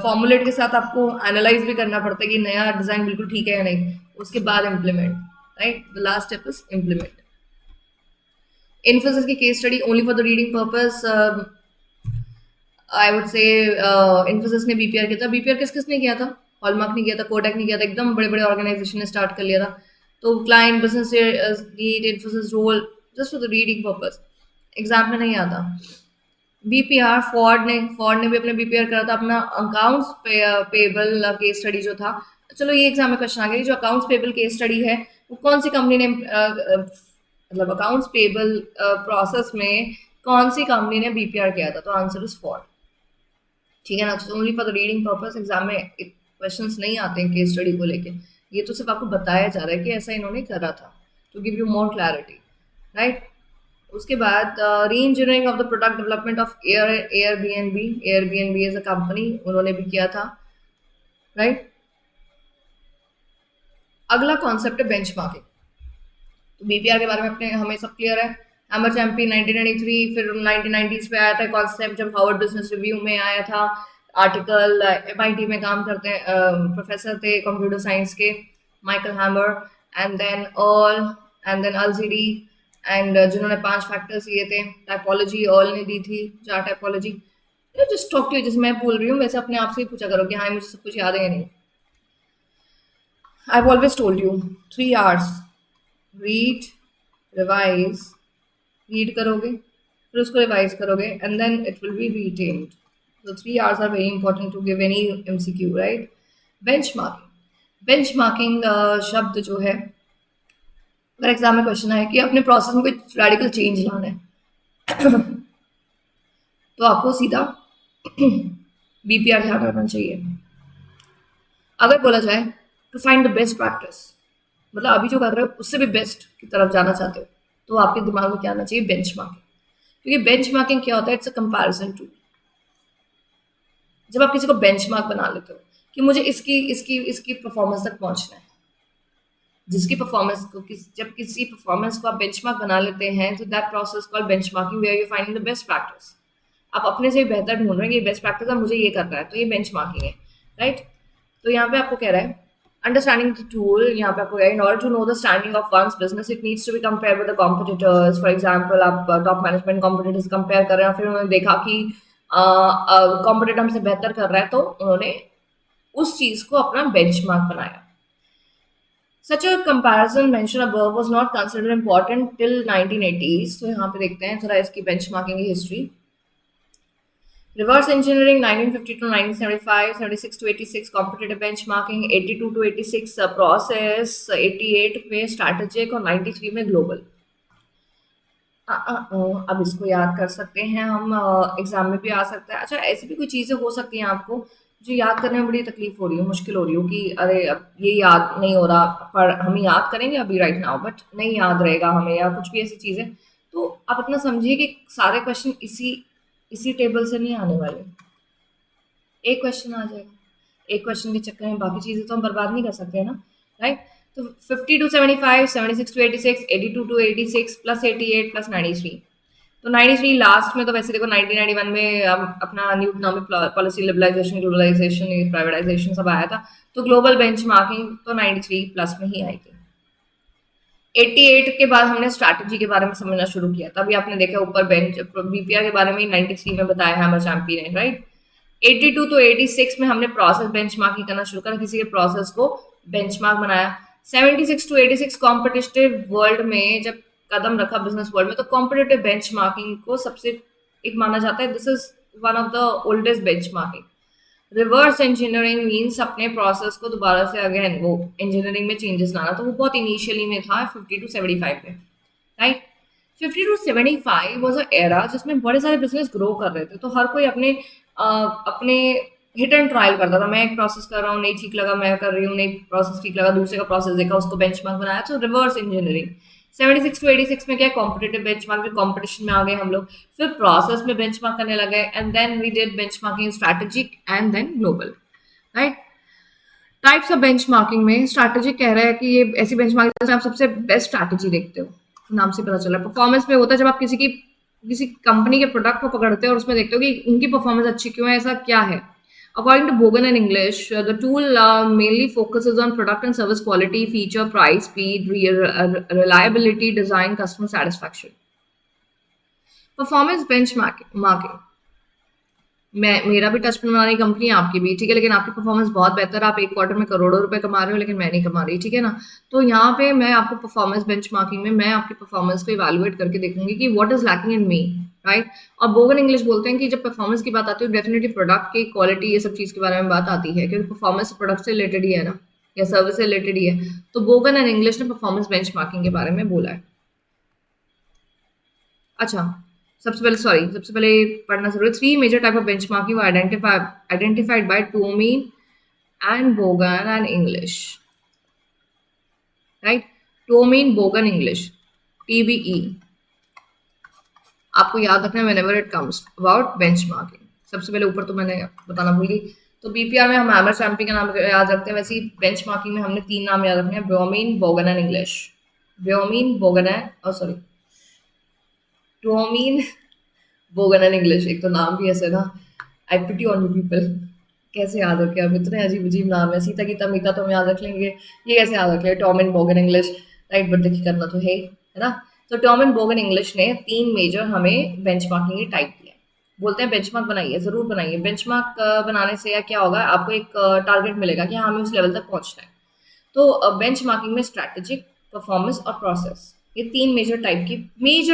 फॉर्मुलेट के साथ आपको एनालाइज भी करना पड़ता है कि नया डिजाइन बिल्कुल ठीक है या नहीं, उसके बाद implement, right. The last step is implement. Infosys की case study only for the reading purpose, I would say Infosys ने बीपीआर किया था। बीपीआर किसने किया था, हॉलमार्क ने किया था, कोडैक ने किया था, एकदम बड़े बड़े ऑर्गेनाइजेशन ने स्टार्ट कर लिया था। तो client business need, Infosys role, just for the reading purpose, exam में नहीं आता। बीपीआर फोर्ड ने भी अपने बीपीआर करा था, अपना अकाउंट्स पेबल केस स्टडी जो था। चलो ये एग्जाम में क्वेश्चन आ गया, जो अकाउंट्स पेबल केस स्टडी है वो कौन सी कंपनी ने मतलब अकाउंट्स पेबल प्रोसेस में कौन सी कंपनी ने बीपीआर किया था, तो आंसर इज फोर्ड, ठीक है ना। तो only for the reading purpose, exam में क्वेश्चंस नहीं आते हैं केस स्टडी को लेके, ये तो सिर्फ आपको बताया जा रहा है कि ऐसा इन्होंने करा था, to give you more clarity, right. उसके बाद re engineering of the product development of Airbnb as a company, उन्होंने भी किया था, राइट। अगला कॉन्सेप्ट है बेंचमार्किंग। तो बीपीआर के बारे में अपने हमें सब क्लियर है। हैमर चैंपियन 1993, फिर 1990s पे आया था कॉन्सेप्ट, जब हार्वर्ड बिजनेस रिव्यू में आया था आर्टिकल। एमआईटी में काम करते हैं, प्रोफेसर थे कंप्यूटर साइंस के Michael Hammer, and then all, and then अल्जीरी, एंड जिन्होंने 5 फैक्टर्स दिए थे। टाइपोलॉजी ऑल ने दी थी, 4 typology. Just talk to you, जैसे मैं बोल रही हूँ वैसे अपने आप से ही पूछा करो कि हाँ मुझे सब कुछ याद है या नहीं। I've always told you 3 hours, read, revise, read करोगे फिर उसको रिवाइज करोगे and then it will be retained. So 3 hours are very important to give any MCQ, right? Benchmarking. Benchmarking शब्द जो है, अगर एग्जाम में क्वेश्चन है कि अपने प्रोसेस में कोई रेडिकल चेंज लाना है तो आपको सीधा बीपीआर ध्यान रखना चाहिए। अगर बोला जाए to find the best practice, मतलब अभी जो कर रहे हो उससे भी बेस्ट की तरफ जाना चाहते हो, तो आपके दिमाग में क्या आना चाहिए? बेंचमार्किंग। क्योंकि बेंचमार्किंग क्या होता है? It's a comparison tool. जब आप किसी को बेंचमार्क बना लेते हो कि मुझे इसकी इसकी इसकी परफॉर्मेंस तक पहुंचना है, जिसकी परफॉर्मेंस को जब किसी परफॉर्मेंस को आप बेंचमार्क बना लेते हैं, तो that process called benchmarking, where you finding the best practice. आप अपने से बेहतर ढूंढ रहे हैं, ये बेस्ट प्रैक्टिस है, मुझे ये करना है, तो ये बेंचमार्किंग है, राइट। तो यहाँ पे आपको कह रहा है अंडरस्टैंडिंग द टूल। यहाँ पे आपको in order to know the standing of one's business, it needs to be compare with the competitors. For example, आप टॉप मैनेजमेंट कॉम्पिटिटर्स कंपेयर कर रहे हैं, फिर उन्होंने देखा कि कॉम्पिटिटर हमसे बेहतर कर रहा है, तो उन्होंने उस चीज को अपना बेंचमार्क बनाया। Such a comparison mentioned above was not considered important till 1980s. तो यहाँ पे देखते हैं थोड़ा इसकी बेंचमार्किंग की history. Reverse engineering 1950 to 1975, 76 to 86 competitive benchmarking, 82 to 86 process, 88 में strategic और 93 में global। अब इसको याद कर सकते हैं हम, एग्जाम में भी आ सकता है। अच्छा, ऐसी भी कोई चीज़ें हो सकती हैं आपको जो याद करने में बड़ी तकलीफ हो रही हो, मुश्किल हो रही हो कि अरे अब ये याद नहीं हो रहा, पर हम याद करेंगे अभी राइट नाउ, बट नहीं याद रहेगा हमें, या कुछ भी ऐसी चीज़ें। तो आप इतना समझिए कि सारे क्वेश्चन इसी टेबल से नहीं आने वाले, एक क्वेश्चन आ जाएगा, एक क्वेश्चन के चक्कर में बाकी चीज़ें तो हम बर्बाद नहीं कर सकते ना, राइट। तो 50 to 75, 76 to 86, 82 to 86 plus 88 plus 93। तो 93 लास्ट में, तो वैसे देखो 1991 में अपना new economic policy, liberalisation, globalisation, privatisation सब आया था, तो ग्लोबल बेंचमार्किंग तो 93 प्लस में ही आई थी। 88 के बाद हमने स्ट्रैटेजी के बारे में समझना शुरू किया, तभी आपने देखा ऊपर बेंच बीपीआर के बारे में 93 में बताया हैमर चैंपियन ने, राइट। 82 to 86 में हमने प्रोसेस बेंचमार्किंग करना शुरू करा, किसी के प्रोसेस को बेंचमार्क बनाया। 76 to 86 कॉम्पिटिटिव वर्ल्ड में जब कदम रखा बिजनेस वर्ल्ड में, तो कॉम्पिटिटिव बेंचमार्किंग को सबसे एक माना जाता है, this is one of the oldest benchmarking. Reverse engineering means अपने प्रोसेस को दोबारा से अगेन वो इंजीनियरिंग में चेंजेस लाना, तो वो बहुत इनिशियली में था 50 to 75 में, right. 50 to 75 was a era जिसमें बड़े सारे बिजनेस ग्रो कर रहे थे, तो हर कोई अपने हिट एंड ट्रायल करता था। मैं एक प्रोसेस कर रहा हूँ, नहीं ठीक लगा, मैं कर रही हूँ, नहीं प्रोसेस ठीक लगा, दूसरे का प्रोसेस देखा, उसको बेंचमार्क बनाया, तो रिवर्स इंजीनियरिंग। 76 to 86 में क्या, कॉम्पिटिटिव बेंचमार्क, कॉम्पिटिशन में आ गए हम लोग, फिर प्रोसेस में बेंचमार्क करने लगे, and then we did benchmarking strategic and then global, right. Types of benchmarking में स्ट्रैटेजिक कह रहा है कि ये ऐसी बेंचमार्किंग जिसमें आप सबसे बेस्ट स्ट्रैटेजी देखते हो, नाम से पता चला। परफॉर्मेंस में होता है जब आप किसी कंपनी के प्रोडक्ट को पकड़ते हो और उसमें देखते हो कि उनकी परफॉर्मेंस अच्छी क्यों है, ऐसा क्या है। According to Bogan and English, the tool mainly focuses on product and service quality, feature, price, speed, reliability, design, customer satisfaction. Performance benchmarking. मेरा भी टच वाली कंपनी है, आपकी भी, ठीक है, लेकिन आपकी परफॉर्मेंस बहुत बेहतर है, आप एक क्वार्टर में करोड़ों रुपए कमा रहे हो, लेकिन मैं नहीं कमा रही, ठीक है ना। तो यहाँ पे मैं आपको परफॉर्मेंस बेंचमार्किंग में मैं आपकी परफॉर्मेंस को इवैल्यूएट करके देखूंगी कि what is lacking in me, right. और बोगन इंग्लिश बोलते हैं कि जब परफॉर्मेंस की बात आती है, डेफिनेटली प्रोडक्ट की क्वालिटी, ये सब चीज़ के बारे में बात आती है, क्योंकि परफॉर्मेंस प्रोडक्ट से रिलेटेड ही है ना, या सर्विस से रिलेटेड ही है। तो बोगन एंड इंग्लिश ने परफॉर्मेंस बेंचमार्किंग के बारे में बोला है। अच्छा, सबसे पहले पढ़ना जरूरी। 3 major type of benchmarking identified by Tomi and Bogan and English. Right. Tomen Bogan English, TBE, आपको याद रखना है whenever it comes about benchmarking. सबसे पहले ऊपर तो मैंने बताना भूल गई, तो बीपीआर में हम हैमर चैम्पी का नाम याद रखते हैं, वैसे ही बेंचमार्किंग में हमने 3 नाम याद रखने हैं, bromine, Bogan and English. Bromine, Bogan and sorry Tomin, Bogan and English. एक तो नाम भी ऐसे ना, I pity on you people, कैसे याद रखे, अब इतने अजीब अजीब नाम है, सीता गीता मीता तो हम याद रख लेंगे, ये कैसे याद रख लेंगे, Tom and Bogan English, right. But देखिए करना तो है ना। तो टॉम एंड बोगन इंग्लिश ने 3 मेजर हमें बेंचमार्किंग के टाइप दिए। बोलते हैं बेंचमार्क बनाइए, ज़रूर बनाइए। बेंचमार्क बनाने से या क्या होगा, आपको एक टारगेट मिलेगा कि हाँ हमें उस लेवल तक पहुंचना है। तो बेंचमार्किंग में स्ट्रैटेजिक, परफॉर्मेंस और प्रोसेस, ये 3 मेजर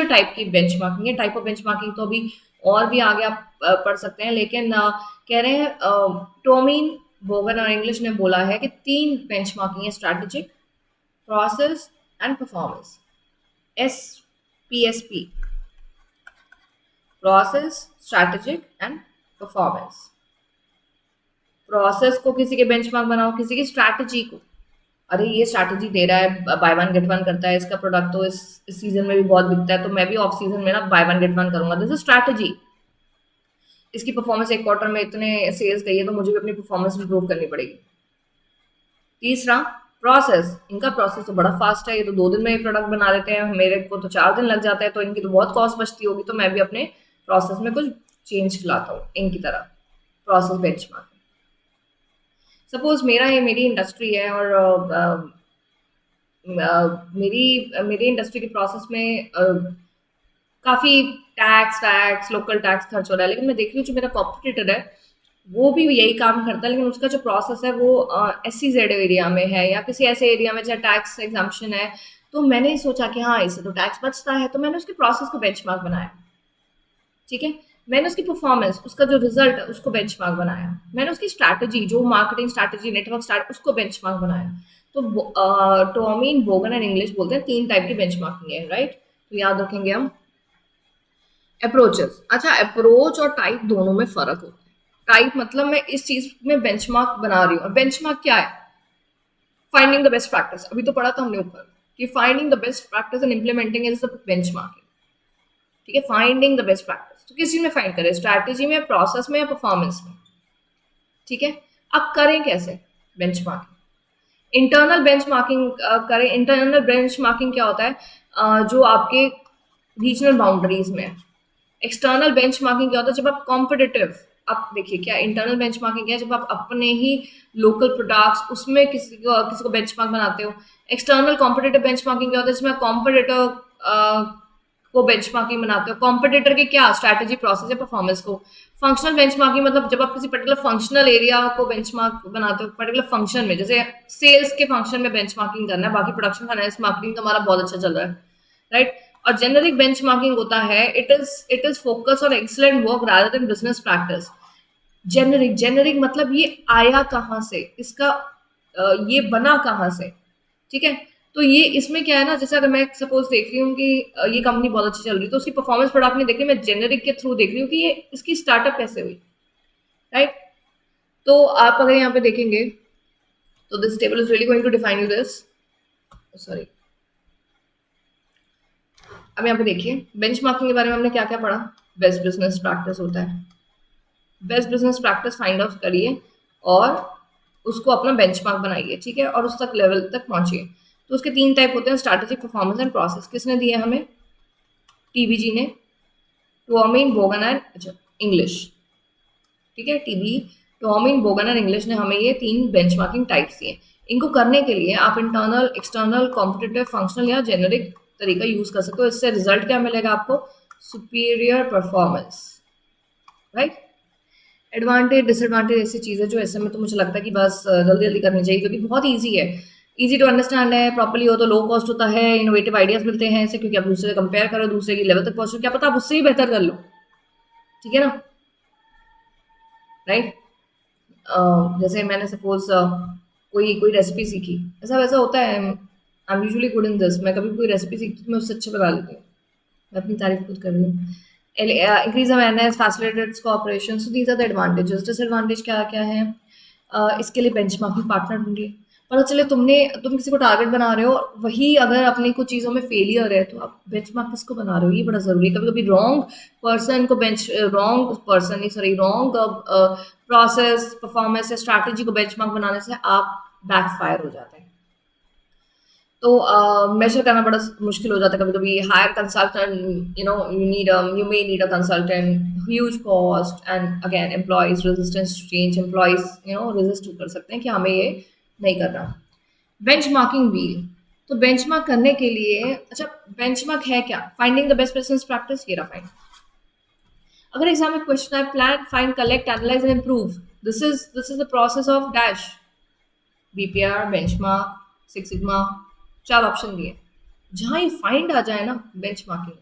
टाइप की बेंचमार्किंग है। टाइप ऑफ बेंचमार्किंग तो अभी और भी आगे आप पढ़ सकते हैं, लेकिन कह रहे हैं टोमीन, बोगन और इंग्लिश ने बोला है कि 3 बेंचमार्किंग है, strategic, process and performance, SPSP, process, strategic and performance. Process को किसी के बेंचमार्क बनाओ, किसी की स्ट्रैटेजी को, अरे ये स्ट्रैटेजी दे रहा है, बाय वन गेट वन करता है, इसका प्रोडक्ट तो इस सीजन में भी बहुत बिकता है, तो मैं भी ऑफ सीजन में ना बाय वन गेट वन करूंगा, दिस इज स्ट्रैटेजी। इसकी परफॉर्मेंस एक क्वार्टर में इतने सेल्स गई है, तो मुझे भी अपनी परफॉर्मेंस इंप्रूव करनी पड़ेगी। तीसरा, प्रोसेस, इनका प्रोसेस तो बड़ा फास्ट है, ये तो 2 दिन में ये प्रोडक्ट बना लेते हैं, मेरे को तो 4 दिन लग जाता है, तो इनकी तो बहुत कॉस्ट बचती होगी, तो मैं भी अपने प्रोसेस में कुछ चेंज लाता हूँ इनकी तरह। प्रोसेस बेंचमार्क, सपोज मेरी इंडस्ट्री है और मेरी इंडस्ट्री के प्रोसेस में काफ़ी टैक्स लोकल टैक्स खर्च हो रहा है, लेकिन मैं देख रही हूँ जो मेरा कॉम्पिटिटर है वो भी यही काम करता है, लेकिन उसका जो प्रोसेस है वो SEZ एरिया में है या किसी ऐसे एरिया में जहाँ टैक्स एग्जाम्पशन है। तो मैंने सोचा कि हाँ इससे तो टैक्स बचता है, तो मैंने उसके प्रोसेस को बेंचमार्क बनाया, ठीक है। मैंने उसकी परफॉर्मेंस, उसका जो रिजल्ट है उसको बेंचमार्क बनाया। मैंने उसकी स्ट्रैटेजी, जो मार्केटिंग स्ट्रैटेजी, नेटवर्क स्ट्रैटेजी, उसको बेंचमार्क बनाया। तो टोमीन, बोगन एंड इंग्लिश बोलते हैं 3 टाइप की बेंचमार्किंग है, राइट। तो याद रखेंगे हम। अप्रोचेस, अच्छा अप्रोच और टाइप दोनों में फर्क होता है। टाइप मतलब मैं इस चीज में बेंचमार्क बना रही हूँ, और बेंचमार्क क्या है, फाइंडिंग द बेस्ट प्रैक्टिस। अभी तो पढ़ा था हमने ऊपर कि finding the best practice and implementing is the benchmarking, ठीक है। फाइंडिंग द बेस्ट प्रैक्टिस तो किस चीज में फाइंड करें, स्ट्रैटेजी में, प्रोसेस में या परफॉर्मेंस में, ठीक है। अब करें कैसे बेंचमार्किंग, इंटरनल बेंचमार्किंग करें। इंटरनल बेंचमार्किंग क्या होता है, जो आपके रीजनल बाउंड्रीज में है। एक्सटर्नल बेंचमार्किंग क्या होता है, जब आप कॉम्पिटिटिव, आप देखिए क्या इंटरनल बेंचमार्किंग क्या है, जब आप अपने ही लोकल प्रोडक्ट्स उसमें किसी को बेंचमार्क बनाते हो। एक्सटर्नल कॉम्पिटिटिव बेंचमार्किंग क्या होता है, जिसमें कॉम्पिटिटर को बेंचमार्किंग बनाते हो। कॉम्पिटिटर की क्या स्ट्रैटेजी, प्रोसेस या परफॉर्मेंस को। फंक्शनल बेंचमार्किंग मतलब जब आप किसी पर्टिकुलर फंक्शनल एरिया को बेंचमार्क बनाते हो, पर्टिकुलर फंक्शन में, जैसे सेल्स के फंक्शन में बेंचमार्किंग करना है, बाकी प्रोडक्शन फाइनेंस मार्केटिंग तो हमारा बहुत अच्छा चल रहा है, राइट। और जेनरिक बेंचमार्किंग होता है, it is focus on excellent work rather than business practice. Generic मतलब ये आया कहाँ से, इसका ये बना कहाँ से, ठीक है। तो ये इसमें क्या है ना, जैसे अगर मैं सपोज देख रही हूँ कि ये कंपनी बहुत अच्छी चल रही है, तो उसकी परफॉर्मेंस प्रोडक्ट नहीं देख रही, मैं जेनरिक के थ्रू देख रही हूँ कि ये इसकी स्टार्टअप कैसे हुई, राइट। तो आप अगर यहाँ पे देखेंगे तो this table is really going to define you this, sorry. अब यहाँ पे देखिए बेंचमार्किंग के बारे में हमने क्या क्या पढ़ा। बेस्ट बिजनेस प्रैक्टिस होता है, best business practice find out करिए और उसको अपना बेंचमार्क बनाइए, ठीक है, और उस तक लेवल तक पहुंचिए। तो उसके 3 टाइप होते हैं, स्ट्रैटेजिक, परफॉर्मेंस एंड प्रोसेस। किसने दिए हमें, TBG ने, टोमीन, बोगन एंड इंग्लिश, ठीक है। टोमीन, बोगन एंड इंग्लिश ने हमें ये 3 बेंचमार्किंग टाइप्स दिए। इनको करने के लिए आप इंटरनल, एक्सटर्नल, कॉम्पिटिटिव, फंक्शनल या जेनरिक तरीका यूज कर सकते हो। इससे रिजल्ट क्या मिलेगा आपको, superior performance, right. Advantage, disadvantage ऐसी चीज़ें जो ऐसे में तो मुझे लगता है कि बस जल्दी जल्दी करनी चाहिए, क्योंकि बहुत ईजी है, ईजी टू अंडरस्टैंड है, प्रॉपर्ली हो तो लो कॉस्ट होता है, इनोवेटिव आइडियाज मिलते हैं ऐसे, क्योंकि आप दूसरे से कंपेयर करो, दूसरे की लेवल तक पहुंचो, क्या पता आप उससे ही बेहतर कर लो, ठीक है ना, राइट। जैसे मैंने सपोज कोई कोई रेसिपी सीखी, ऐसा वैसा होता है, I am usually good in this, मैं कभी कोई रेसिपी सीखती हूँ मैं उससे अच्छा बना लेती हूँ, मैं अपनी तारीफ खुद कर रही हूँ। Increase awareness, facilitates cooperation, so these are the advantages. Disadvantage क्या क्या है, इसके लिए बेंचमार्किंग पार्टनर ढूंढिए। पता चले तुम किसी को टारगेट बना रहे हो, वही अगर अपनी कुछ चीज़ों में फेलियर है, तो आप बेंचमार्क किसको बना रहे हो, ये बड़ा ज़रूरी है। कभी-कभी रॉन्ग पर्सन नहीं, सॉरी, रॉन्ग प्रोसेस, परफॉर्मेंस या स्ट्रैटेजी को बेंचमार्क बनाने से आप बैकफायर हो जाते हैं। तो मेजर करना बड़ा मुश्किल हो जाता है कभी-कभी। Hire consultant, you may need a consultant, huge cost, and again employees resistance to change, employees resist कर सकते हैं कि हमें ये नहीं करना। बेंचमार्किंग व्हील, तो बेंचमार्क करने के लिए, अच्छा, बेंचमार्क है क्या? Finding the best business practice, ये रहा फाइंड। अगर एग्जाम में क्वेश्चन है plan, find, collect, analyse and improve, this is the process of dash, BPR, benchmark, six sigma, 4 option दिए। जहां ये फाइंड आ जाए ना, बेंचमार्किंग,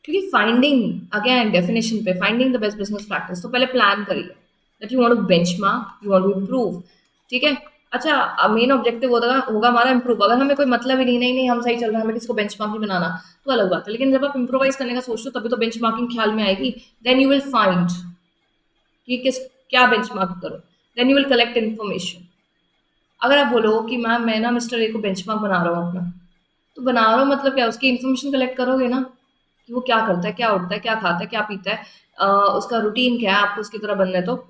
क्योंकि फाइंडिंग, अगेन डेफिनेशन पे, finding the best business practice, तो पहले प्लान करिए that you want to benchmark, you want to improve, ठीक है। अच्छा, मेन ऑब्जेक्टिव होगा हमारा इम्प्रूव। अगर हमें कोई मतलब ही नहीं हम सही चल रहे हैं, हमें किसको बेंचमार्क नहीं बनाना, तो अलग बात है। लेकिन जब आप इम्प्रोवाइज करने का सोचते हो, तभी तो बेंचमार्किंग ख्याल में आएगी। देन यू विल फाइंड कि क्या बेंचमार्क करो, then you will collect information. अगर आप बोलो कि मैम मैं ना मिस्टर ए को बेंचमार्क बना रहा हूँ अपना, तो बना रहा हूँ मतलब क्या, उसकी इन्फॉर्मेशन कलेक्ट करोगे ना, कि वो क्या करता है, क्या उठता है, क्या खाता है, क्या पीता है, उसका रूटीन क्या है, आपको उसकी तरह बनना है, तो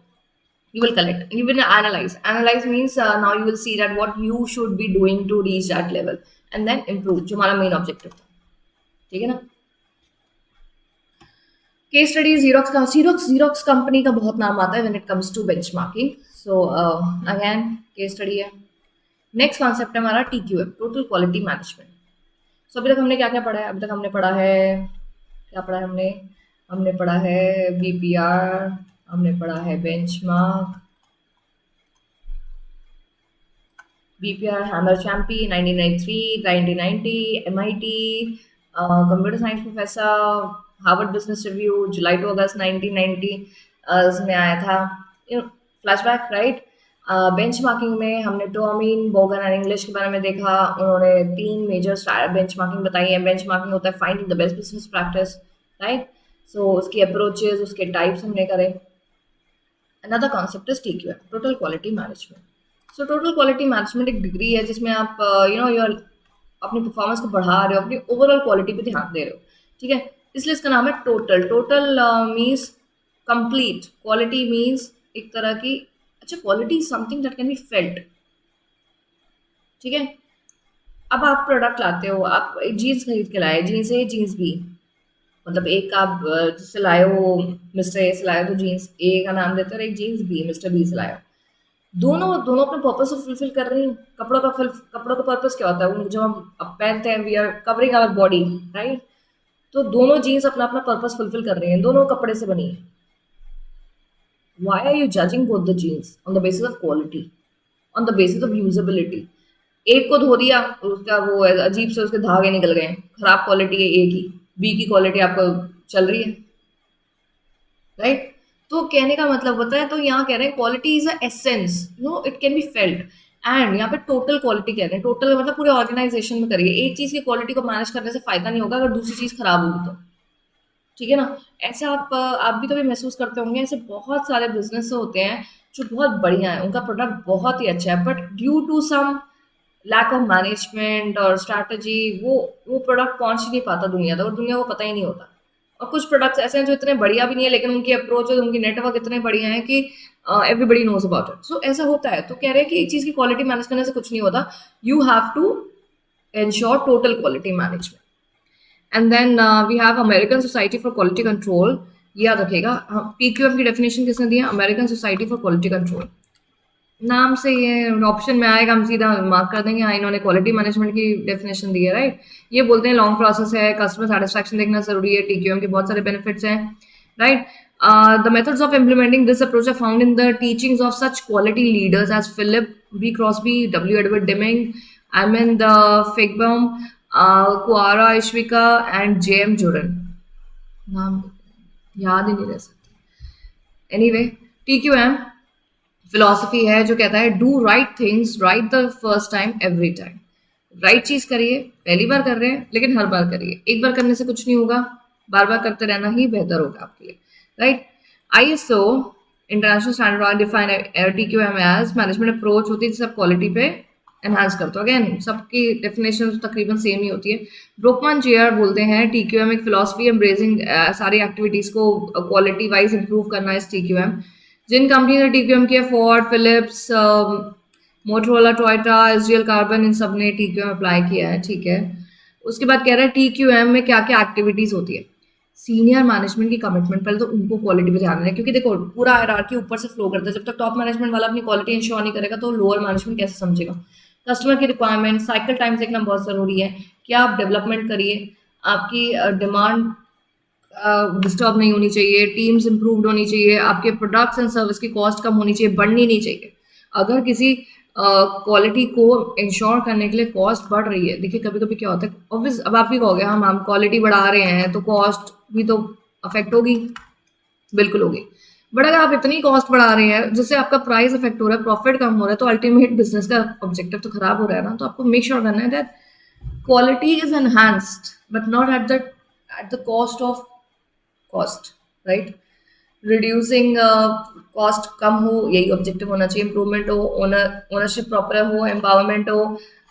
you will collect, you will analyze means now you will see that what you should be doing to reach that level, and then improve, जो हमारा मेन ऑब्जेक्टिव था, ठीक है ना। केस स्टडी, जीरोक्स कंपनी का बहुत नाम आता है when it comes to benchmarking. So again case study है। नेक्स्ट कॉन्सेप्ट है हमारा TQM, total quality management. So अभी तक हमने क्या क्या पढ़ा है? अभी तक हमने पढ़ा है, क्या पढ़ा है हमने पढ़ा है BPR, हमने पढ़ा है benchmark, BPR, Hammer Champy, 1993, 1990, MIT, computer science professor, Harvard business review, July to August 1990 में आया था, फ्लैशबैक, राइट। बेंचमार्किंग में हमने टॉमिन, बोगन एंड इंग्लिश के बारे में देखा। उन्होंने 3 मेजर बेंचमार्किंग बताई है। बेंचमार्किंग होता है finding the best business practice, right. So उसकी अप्रोचेज, उसके टाइप्स हमने करे। Another concept is TQM, total quality management. So total quality management एक डिग्री है जिसमें आप यूर अपनी परफॉर्मेंस को बढ़ा रहे हो, अपनी ओवरऑल क्वालिटी पे ध्यान दे रहे हो, ठीक है। इसलिए इसका नाम है total means complete, quality means एक तरह की, अच्छा, quality is something that can be felt, ठीक है। अब आप प्रोडक्ट लाते हो, आप जीन्स खरीद के लाए, जीन्स ए जीन्स बी, मतलब एक आप जिससे लाए हो, मिस्टर ए से लाए हो तो जीन्स ए का नाम देते हो, और एक जीन्स बी मिस्टर बी से लाए हो। दोनों दोनों अपने पर्पस को फुलफिल कर रही हैं। कपड़ों का पर्पस क्या होता है? जो हम अब पहनते हैं, we are covering our body, right. तो दोनों जीन्स अपना अपना पर्पस फुलफिल कर रही हैं, दोनों कपड़े से बनी है। Why are you judging both the jeans on the basis of quality, on the basis of usability? एक को धो दिया, उसका वो अजीब से उसके धागे निकल गए, खराब क्वालिटी है ए की, बी की क्वालिटी आपको चल रही है, राइट। तो कहने का मतलब होता है, तो यहाँ कह रहे हैं quality is a essence, it can be felt. And यहाँ पे टोटल क्वालिटी कह रहे हैं, टोटल मतलब पूरे ऑर्गेनाइजेशन में करिए। एक चीज की क्वालिटी को मैनेज करने से फायदा नहीं होगा अगर दूसरी चीज खराब होगी तो, ठीक है ना। ऐसे आप भी कभी महसूस करते होंगे, ऐसे बहुत सारे बिजनेस होते हैं जो बहुत बढ़िया है, उनका प्रोडक्ट बहुत ही अच्छा है, but due to some lack of management और स्ट्रैटेजी वो प्रोडक्ट पहुंच ही नहीं पाता दुनिया तक, और दुनिया को पता ही नहीं होता। और कुछ प्रोडक्ट्स ऐसे हैं जो इतने बढ़िया भी नहीं है, लेकिन उनकी अप्रोच और उनकी नेटवर्क इतने बढ़िया है कि एवरीबडी नोज अबाउट इट। सो ऐसा होता है। तो कह रहे हैं कि एक चीज़ की क्वालिटी मैनेज करने से कुछ नहीं होता, you have to ensure total quality management. And then we have American Society for Quality Control. याद रखेगा, PQM की डेफिनेशन किसने दी है? American Society for Quality Control. नाम से ये ऑप्शन में आएगा, हम सीधा मार्क कर देंगे, हाँ इन्होंने क्वालिटी मैनेजमेंट की डेफिनेशन दी है, राइट। ये बोलते हैं लॉन्ग प्रोसेस है, कस्टमर सेटिस्फैक्शन देखना जरूरी है, TQM के बहुत सारे बेनिफिट्स हैं, right. The methods of implementing this approach are found in the teachings of such quality leaders as Philip B. Crosby, W. Edward Deming, Armand Figbaum, Kaoru Ishikawa and JM Juran. नाम याद ही नहीं रह सकते। Anyway, TQM philosophy है जो कहता है do right things right the first time every time. Right चीज करिए, पहली बार कर रहे हैं लेकिन हर बार करिए। एक बार करने से कुछ नहीं होगा, बार बार करते रहना ही बेहतर होगा आपके लिए, right. ISO international standard define TQM as management approach होती है जिसे आप क्वालिटी पे एनहांस करते हो। अगेन सबकी डेफिनेशन तकरीबन सेम ही होती है। ब्रोकमान जेयर बोलते हैं TQM एक फिलोसफी एम्ब्रेसिंग सारी एक्टिविटीज को क्वालिटी वाइज इंप्रूव करना है TQM। जिन कंपनी ने TQM किया, Ford, Philips, Motorola, Toyota, SGL carbon, इन सब ने TQM अप्लाई किया है, ठीक है। उसके बाद कह रहा है TQM में क्या क्या एक्टिविटीज होती है। सीनियर मैनेजमेंट की कमिटमेंट, पहले तो उनको क्वालिटी पे ध्यान देना, क्योंकि देखो पूरा हायरार्की ऊपर से फ्लो करता है। जब तक टॉप मैनेजमेंट वाला अपनी क्वालिटी इंश्योर नहीं करेगा तो लोअर मैनेजमेंट कैसे समझेगा। कस्टमर की रिक्वायरमेंट, साइकिल टाइम देखना बहुत जरूरी है कि आप डेवलपमेंट करिए, आपकी डिमांड डिस्टर्ब नहीं होनी चाहिए, टीम्स इंप्रूव्ड होनी चाहिए, आपके प्रोडक्ट्स एंड सर्विस की कॉस्ट कम होनी चाहिए, बढ़नी नहीं चाहिए। अगर किसी क्वालिटी को इंश्योर करने के लिए कॉस्ट बढ़ रही है, देखिए कभी कभी क्या होता है, ऑब्वियस अब आप भी कहोगे हम क्वालिटी बढ़ा रहे हैं तो कॉस्ट भी तो अफेक्ट होगी, बिल्कुल होगी। बट अगर आप इतनी कॉस्ट बढ़ा रहे हैं जिससे आपका प्राइस अफेक्ट हो रहा है, प्रॉफिट कम हो रहा है, तो अल्टीमेट बिजनेस का ऑब्जेक्टिव तो खराब हो रहा है ना। तो आपको मेक श्योर करना है that quality is enhanced but not at the cost of cost, right? Reducing cost कम हो, यही ऑब्जेक्टिव होना चाहिए। इंप्रूवमेंट हो, ओनरशिप प्रॉपर हो, एम्पावरमेंट हो,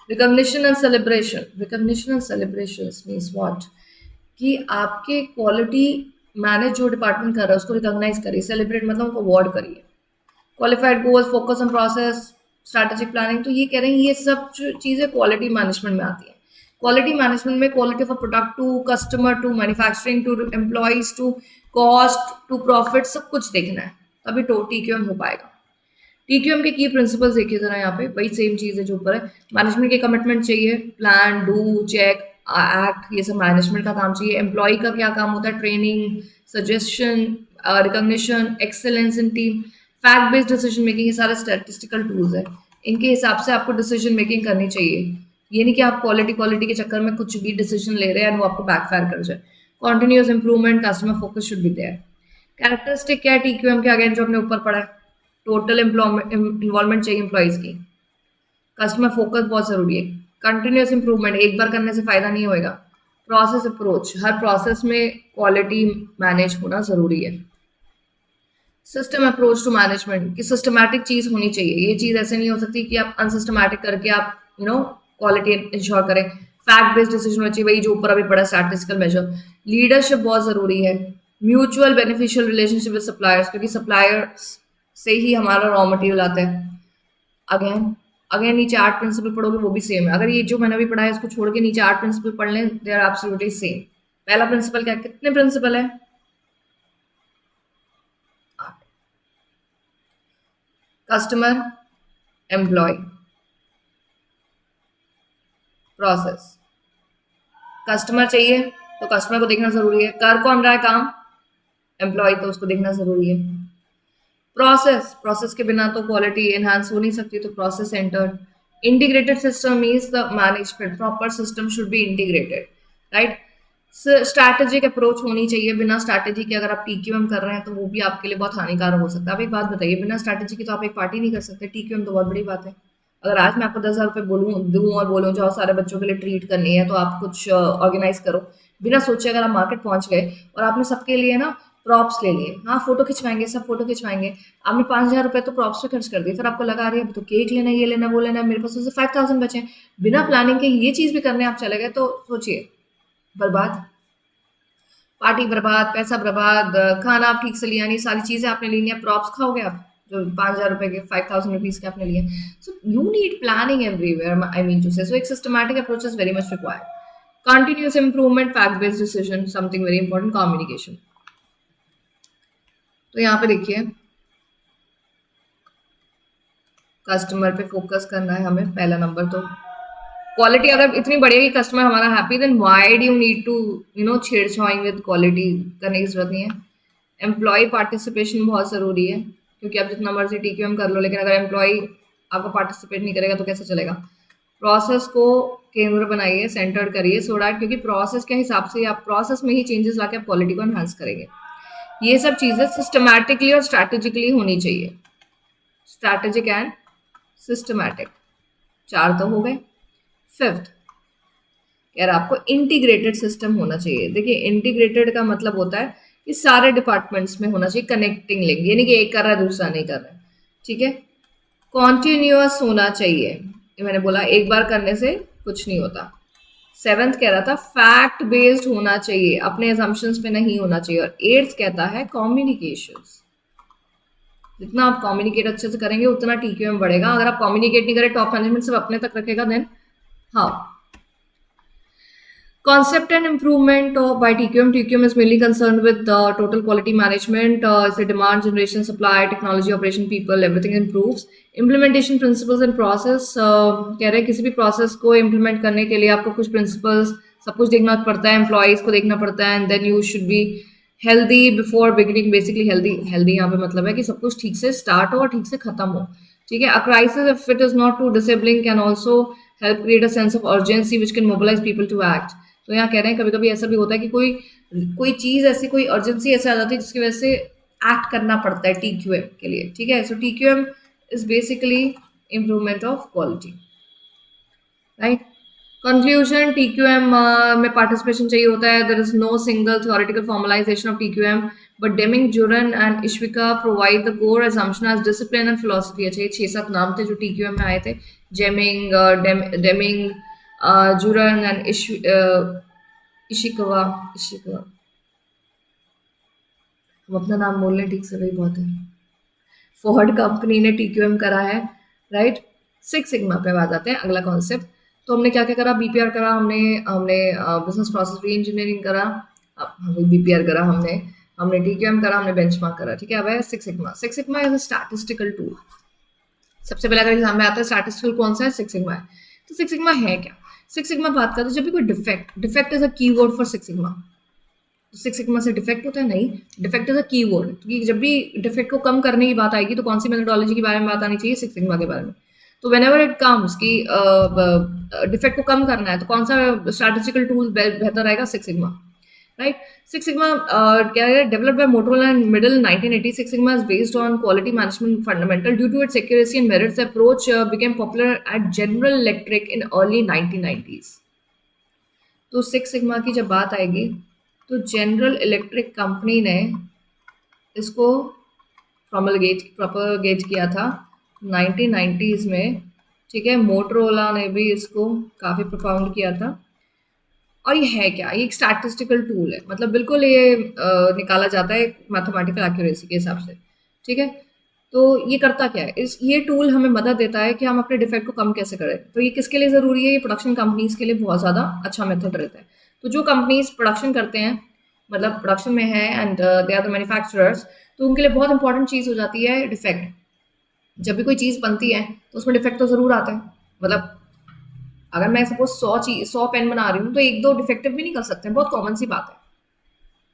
recognition and celebration. Recognition and celebration means what, कि आपके क्वालिटी मैनेज जो डिपार्टमेंट कर रहा है उसको रिकॉग्नाइज करिए, सेलिब्रेट मतलब उनको अवार्ड करिए। Qualified goals, focus on process, strategic planning, तो ये कह रहे हैं ये सब चीज़ें क्वालिटी मैनेजमेंट में आती है। क्वालिटी मैनेजमेंट में quality of a product to customer to manufacturing to employees to cost to profit, सब कुछ देखना है, तभी तो TQM हो पाएगा। TQM के की प्रिंसिपल्स देखिए जरा, यहाँ पे वही सेम चीज़ है जो ऊपर है। मैनेजमेंट के कमिटमेंट चाहिए, प्लान, डू, चेक, एक्ट, ये सब मैनेजमेंट का काम चाहिए। एम्प्लॉय का क्या काम होता है, ट्रेनिंग, सजेशन, रिकॉग्निशन, एक्सेलेंस इन team, fact based decision making, ये सारे स्टैटिस्टिकल टूल्स है। इनके हिसाब से आपको डिसीजन मेकिंग करनी चाहिए। ये नहीं कि आप क्वालिटी के चक्कर में कुछ भी डिसीजन ले रहे हैं वो आपको बैकफायर कर जाए। Continuous improvement, customer focus should be there. Characteristic क्या है TQM के, अगेन जो हमने ऊपर पढ़ा है, टोटल इन्वॉल्वमेंट चाहिए एम्प्लॉयज की, कस्टमर फोकस बहुत जरूरी है, कंटिन्यूस इंप्रूवमेंट, एक बार करने से फायदा नहीं होएगा, प्रोसेस अप्रोच, हर प्रोसेस में क्वालिटी मैनेज होना जरूरी है। सिस्टम अप्रोच टू मैनेजमेंट, की सिस्टमैटिक चीज होनी चाहिए, ये चीज ऐसे नहीं हो सकती कि आप अनसिस्टमैटिक करके आप क्वालिटी इंश्योर करें। फैक्ट बेस्ड डिसीजन होना चाहिए, वही जो ऊपर अभी पड़ा स्टैटिस्टिकल मेजर। लीडरशिप बहुत जरूरी है। Mutual beneficial relationship with suppliers, क्योंकि सप्लायर्स से ही हमारा रॉ मटेरियल आता है। अगेन अगेन नीचे 8 प्रिंसिपल पढ़ोगे वो भी सेम है। अगर ये जो मैंने अभी पढ़ा है इसको छोड़ के नीचे 8 प्रिंसिपल पढ़ लें, दे आर एब्सोल्युटली सेम। पहला प्रिंसिपल क्या, कितने प्रिंसिपल है, कस्टमर, एम्प्लॉय, प्रोसेस। कस्टमर चाहिए तो कस्टमर को देखना जरूरी है, कर कौन रहा है काम, एम्प्लॉय, तो उसको देखना जरूरी है। प्रोसेस के बिना तो क्वालिटी एनहांस हो नहीं सकती, तो process centred. Integrated system means the management, proper system should be integrated, right. Strategic approach होनी चाहिए, बिना स्ट्रैटेजी के अगर आप TQM कर रहे हैं तो वो भी आपके लिए बहुत हानिकारक हो सकता है। आप एक बात बताइए, बिना स्ट्रैटेजी की तो आप एक पार्टी नहीं कर सकते, TQM तो बहुत बड़ी बात है। अगर आज मैं आपको 10,000 रुपये दूँ और बोलूँ जाओ सारे बच्चों के लिए ट्रीट करनी है तो आप कुछ ऑर्गेनाइज करो, बिना सोचे अगर आप मार्केट पहुंच गए और आपने सबके लिए ना प्रॉप्स ले लिए, हाँ फोटो खिंचवाएंगे, सब फोटो खिंचवाएंगे, आपने 5,000 रुपये तो प्रॉप्स पे खर्च कर दिए, फिर आपको लगा रही है तो केक लेना, ये लेना, वो लेना, मेरे पास उससे 5,000 बचे, बिना प्लानिंग के ये चीज भी करने आप चले गए तो सोचिए, बर्बाद, पार्टी बर्बाद, पैसा बर्बाद, खाना आप ठीक से लिया नहीं, सारी चीजें आपने ली नहीं, प्रॉप्स खाओगे आप जो 5,000 रुपए के, 5,000 रुपीज के आपने लिए। So you need planning everywhere, I mean to say, so एक systematic approach is very much required. Continuous improvement, fact based decision, something very important, communication. तो यहाँ पे देखिए कस्टमर पे फोकस करना है हमें, पहला नंबर। तो क्वालिटी अगर इतनी बढ़ेगी कस्टमर हमारा happy, then why do you need to छेड़छाइंग विद क्वालिटी, करने की जरूरत नहीं है। एम्प्लॉय पार्टिसिपेशन बहुत ज़रूरी है, क्योंकि आप जितना मर्जी TQM कर लो लेकिन अगर एम्प्लॉय आपको पार्टिसिपेट नहीं करेगा तो कैसे चलेगा। प्रोसेस को केंद्र बनाइए, सेंटर्ड करिए, सो दैट, क्योंकि प्रोसेस के हिसाब से आप प्रोसेस में ही चेंजेस लाके आप क्वालिटी को एनहांस करेंगे। ये सब चीज़ें सिस्टमैटिकली और स्ट्रैटेजिकली होनी चाहिए, स्ट्रैटेजिक एंड सिस्टमैटिक, 4 तो हो गए। फिफ्थ यार आपको इंटीग्रेटेड सिस्टम होना चाहिए। देखिए इंटीग्रेटेड का मतलब होता है कि सारे डिपार्टमेंट्स में होना चाहिए कनेक्टिंग लिंक, यानी कि एक कर रहा है दूसरा नहीं कर रहा है, ठीक है। कॉन्टिन्यूअस होना चाहिए, ये मैंने बोला एक बार करने से कुछ नहीं होता। 7th कह रहा था फैक्ट बेस्ड होना चाहिए, अपने असम्पशंस पे नहीं होना चाहिए। और 8th कहता है कम्युनिकेशंस, जितना आप कम्युनिकेट अच्छे से करेंगे उतना TQM बढ़ेगा। अगर आप कम्युनिकेट नहीं करें, टॉप मैनेजमेंट सिर्फ अपने तक रखेगा, देन हाँ। Concept and improvement by TQM. TQM is mainly concerned with total quality management. It's a demand generation, supply, technology, operation, people, everything improves. Implementation principles and process. कह रहे हैं किसी भी process को implement करने के लिए आपको कुछ principles सब कुछ देखना पड़ता है, employees को देखना पड़ता है, and then you should be healthy before beginning. Basically healthy यहाँ पे मतलब है कि सब कुछ ठीक से start हो और ठीक से खत्म हो, ठीक है। A crisis if it is not too disabling can also help create a sense of urgency which can mobilize people to act. तो यहाँ कह रहे हैं कभी कभी ऐसा भी होता है कि कोई चीज ऐसी, कोई अर्जेंसी ऐसे आ जाती है जिसकी वजह से एक्ट करना पड़ता है TQM के लिए, ठीक है। So TQM is basically improvement of quality, right. Conclusion, TQM में पार्टिसिपेशन चाहिए होता है। There is no single theoretical formalisation of TQM, but Deming, Juran and Ishikawa provide the core assumption as discipline and philosophy. अच्छा, ये 6-7 नाम थे जो TQM में आए थे, जेमिंग, डेमिंग, जुरन एंड इशिकवा। हम अपना नाम बोल लें ठीक से, वही बहुत है। फोर्ड कंपनी ने TQM करा है, राइट। 6 सिग्मा पे बात आते हैं, अगला कॉन्सेप्ट। तो हमने क्या क्या करा, BPR करा, हमने बिजनेस प्रोसेस री इंजीनियरिंग करा, BPR करा, हमने TQM करा, हमने बेंचमार्क करा, ठीक है। अब है 6 sigma. 6 sigma is a statistical tool. सबसे पहले अगर एग्जाम में आता है स्टैटिस्टिकल कौन सा है, 6 सिग्मा है। तो 6 सिग्मा है क्या? 6 सिग्मा बात करते हैं जब भी कोई defect is a keyword for 6 sigma. तो 6 सिग्मा से डिफेक्ट होता है? नहीं, डिफेक्ट इज अ कीवर्ड, क्योंकि जब भी डिफेक्ट को कम करने की बात आएगी तो कौन सी मेथोडोलॉजी के बारे में बात आनी चाहिए, 6 सिग्मा के बारे में। तो व्हेनेवर इट कम्स कि डिफेक्ट को कम करना है तो कौन सा स्ट्रैटेजिकल टूल बेहतर रहेगा, 6 सिग्मा, राइट। 6 सिग्मा क्या है, developed by Motorola in middle 1980। 6 sigma is based on quality management fundamental. Due to its accuracy and merits, the approach became popular at General Electric in early 1990s. तो 6 sigma की जब बात आएगी तो general electric company ने इसको propagate किया था 1990s में, ठीक है। मोटोरोला ने भी इसको काफ़ी प्रोपाउंड किया था। और ये है क्या, ये एक स्टैटिस्टिकल टूल है, मतलब बिल्कुल ये निकाला जाता है मैथमेटिकल एक्यूरेसी के हिसाब से, ठीक है। तो ये करता क्या है, ये टूल हमें मदद देता है कि हम अपने डिफेक्ट को कम कैसे करें। तो ये किसके लिए ज़रूरी है, ये प्रोडक्शन कंपनीज के लिए बहुत ज़्यादा अच्छा मेथड रहता है। तो जो कंपनीज प्रोडक्शन करते हैं, मतलब प्रोडक्शन में है and they are the manufacturers, तो उनके लिए बहुत इंपॉर्टेंट चीज़ हो जाती है डिफेक्ट। जब भी कोई चीज़ बनती है तो उसमें डिफेक्ट तो ज़रूर आता है। मतलब अगर मैं सपोज 100 पेन बना रही हूँ तो 1-2 डिफेक्टिव भी नहीं कर सकते, बहुत कॉमन सी बात है,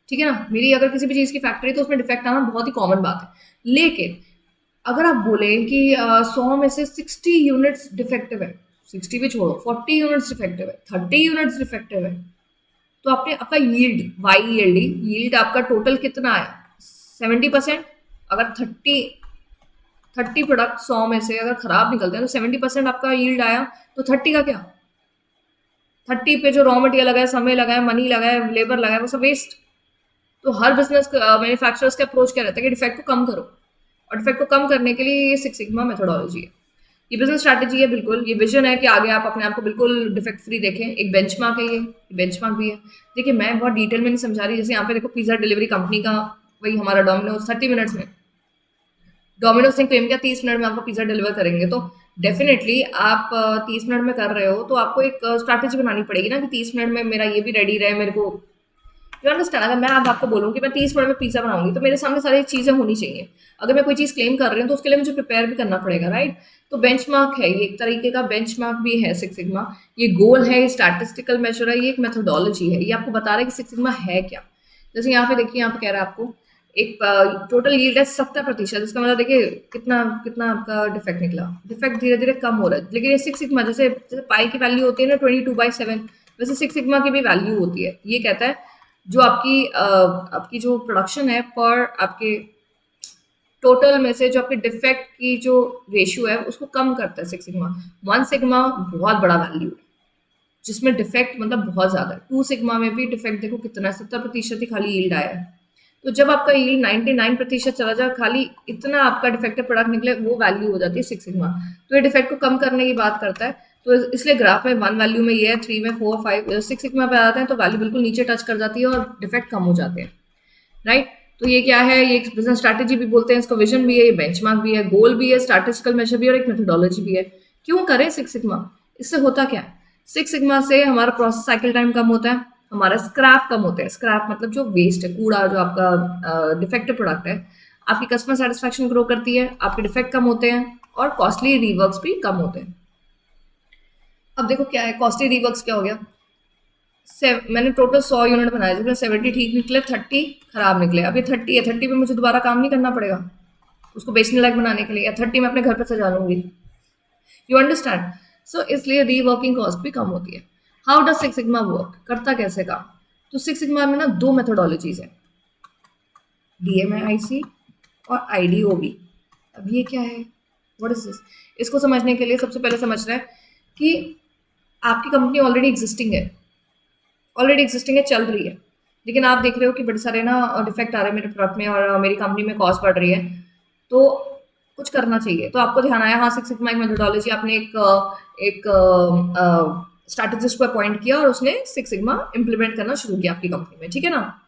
ठीक है ना। मेरी अगर किसी भी चीज़ की फैक्ट्री तो उसमें डिफेक्ट आना बहुत ही कॉमन बात है। लेकिन अगर आप बोले कि 100 में से 60 यूनिट्स डिफेक्टिव है, 60 भी छोड़ो, 40 यूनिट्स डिफेक्टिव है, 30 यूनिट्स डिफेक्टिव है, तो आपका यील्ड आपका टोटल कितना है, 70%। अगर 30 प्रोडक्ट 100 में से अगर खराब निकलते हैं तो 70% आपका यील्ड आया, तो 30 का क्या, 30 पे जो रॉ मटेरियल लगाया, समय लगाया, मनी लगाया, लेबर लगाया, वो सब वेस्ट। तो हर बिजनेस मैन्युफैक्चरर्स का अप्रोच क्या रहता है कि डिफेक्ट को कम करो, और डिफेक्ट को कम करने के लिए ये 6 सिग्मा मेथोडोलॉजी है, ये बिजनेस स्ट्रैटेजी है, बिल्कुल ये विजन है कि आगे आप अपने आप को बिल्कुल डिफेक्ट फ्री देखें। एक बेंचमार्क है, ये बेंचमार्क भी है। देखिए मैं बहुत डिटेल में नहीं समझा रही, जैसे यहाँ पे देखो पिज्जा डिलीवरी कंपनी का, वही हमारा डोमिनोज 30 मिनट्स में, डोमिनोज ने क्लेम किया 30 मिनट में आपको पिज्जा डिलीवर करेंगे। तो डेफिनेटली आप 30 मिनट में कर रहे हो तो आपको एक स्ट्रैटेजी बनानी पड़ेगी ना कि 30 मिनट में मेरा ये भी रेडी रहे, मेरे को यू अंडरस्टैंड। अगर मैं अब आपको बोलूँ कि मैं 30 मिनट में पिज्जा बनाऊंगी तो मेरे सामने सारी चीज़ें होनी चाहिए। अगर मैं कोई चीज़ क्लेम कर रही हूँ तो उसके लिए मुझे प्रिपेयर भी करना पड़ेगा, राइट। तो बेंचमार्क है, ये एक तरीके का बेंचमार्क भी है 6 सिग्मा। ये गोल है, ये स्टैटिस्टिकल मेजर है, ये एक मेथोडोलॉजी है, ये आपको बता रहा है कि 6 सिग्मा है क्या। जैसे यहाँ पे देखिए, यहाँ पे कह रहा है आपको एक टोटल यील्ड है 70%, इसका मतलब देखिए कितना कितना आपका डिफेक्ट निकला। डिफेक्ट धीरे धीरे कम हो रहा है, लेकिन ये 6 सिग्मा जैसे पाई की वैल्यू होती है ना 22/7, वैसे 6 सिग्मा की भी वैल्यू होती है। ये कहता है जो आपकी जो प्रोडक्शन है पर आपके टोटल में से जो आपके डिफेक्ट की जो रेशियो है उसको कम करता है 6 सिग्मा। 1 सिग्मा बहुत बड़ा वैल्यू है जिसमें डिफेक्ट मतलब बहुत ज़्यादा है। 2 सिग्मा में भी डिफेक्ट देखो कितना, 70% ही खाली यील्ड आया है। तो जब आपका यील्ड 99% चला जाए, खाली इतना आपका डिफेक्टिव प्रोडक्ट निकले, वो वैल्यू हो जाती है सिक्स सिग्मा। तो ये डिफेक्ट को कम करने की बात करता है। तो इसलिए ग्राफ में 1 वैल्यू में ये है, 3 में 4, 5, 6 सिग्मा पे आते हैं तो वैल्यू बिल्कुल नीचे टच कर जाती है और डिफेक्ट कम हो जाते हैं, राइट। तो ये क्या है, ये बिजनेस स्ट्रैटेजी भी बोलते हैं इसको, विजन भी है, ये बेंचमार्क भी है, गोल भी है, स्टैटिस्टिकल मेजर भी है और एक मेथोडोलॉजी भी है। क्यों करें सिक्स सिग्मा? इससे होता क्या है, सिक्स सिग्मा से हमारा प्रोसेस साइकिल टाइम कम होता है, हमारा स्क्रैप कम होता है। स्क्रैप मतलब जो वेस्ट है, कूड़ा, जो आपका डिफेक्टिव प्रोडक्ट है। आपकी कस्टमर सेटिस्फेक्शन ग्रो करती है, आपके डिफेक्ट कम होते हैं और कॉस्टली रीवर्क्स भी कम होते हैं। अब देखो क्या है, कॉस्टली रीवर्क्स क्या हो गया, मैंने टोटल 100 यूनिट बनाए, जिसमें 70 ठीक निकले, 30 खराब निकले। अब ये 30 है, 30 पे मुझे दोबारा काम नहीं करना पड़ेगा उसको बेचने लायक बनाने के लिए, या 30 मैं अपने घर पे सजा लूंगी। You understand? सो इसलिए रीवर्किंग कॉस्ट भी कम होती है। How does six sigma work, करता कैसे का? तो सिक्स सिग्मा में ना 2 मेथोडोलॉजीज है, DMAIC और IDOB। अब ये क्या है, व्हाट इज दिस? इसको समझने के लिए सबसे पहले समझना है कि आपकी कंपनी ऑलरेडी एग्जिस्टिंग है, चल रही है, लेकिन आप देख रहे हो कि बड़े सारे ना डिफेक्ट आ रहे हैं मेरे प्रोडक्ट में और मेरी कंपनी में कॉस्ट बढ़ रही है, तो कुछ करना चाहिए। तो आपको ध्यान आया, हाँ, सिक्स सिग्मा एक मेथोडोलॉजी, आपने एक स्ट्रैटेजिस्ट को अपॉइंट किया और उसने सिक्स सिग्मा इंप्लीमेंट करना शुरू किया आपकी कंपनी में, ठीक है ना।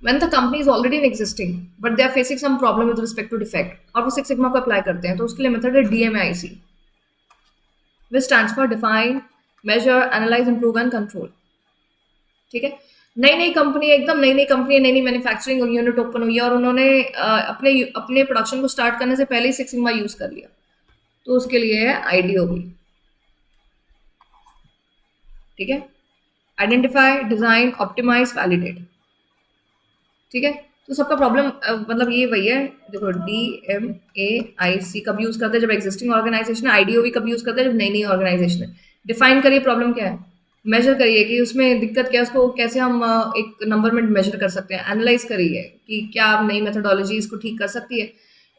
When the company is already in existing but they are facing some problem with respect to defect, और वो सिक्स सिग्मा को अप्लाई करते हैं, तो उसके लिए मेथड है DMAIC, which stands for define, measure, analyze, improve and control। ठीक है, नई कंपनी, एकदम नई कंपनी, नई मैन्युफैक्चरिंग यूनिट ओपन हुई है और उन्होंने अपने प्रोडक्शन को स्टार्ट करने से पहले ही सिक्स सिग्मा यूज कर लिया, तो उसके लिए है IDOB। ठीक है, आइडेंटिफाई, डिजाइन, ऑप्टिमाइज, वैलिडेट। ठीक है, तो सबका प्रॉब्लम मतलब ये वही है। देखो, DMAIC कब यूज करते हैं, जब एग्जिस्टिंग ऑर्गेनाइजेशन है। IDOB कब यूज करते हैं, जब नई ऑर्गेनाइजेशन है। डिफाइन करिए प्रॉब्लम क्या है, मेजर करिए कि उसमें दिक्कत क्या है, उसको कैसे हम एक नंबर में मेजर कर सकते हैं। एनालाइज करिए कि क्या नई मेथोडोलॉजी इसको ठीक कर सकती है।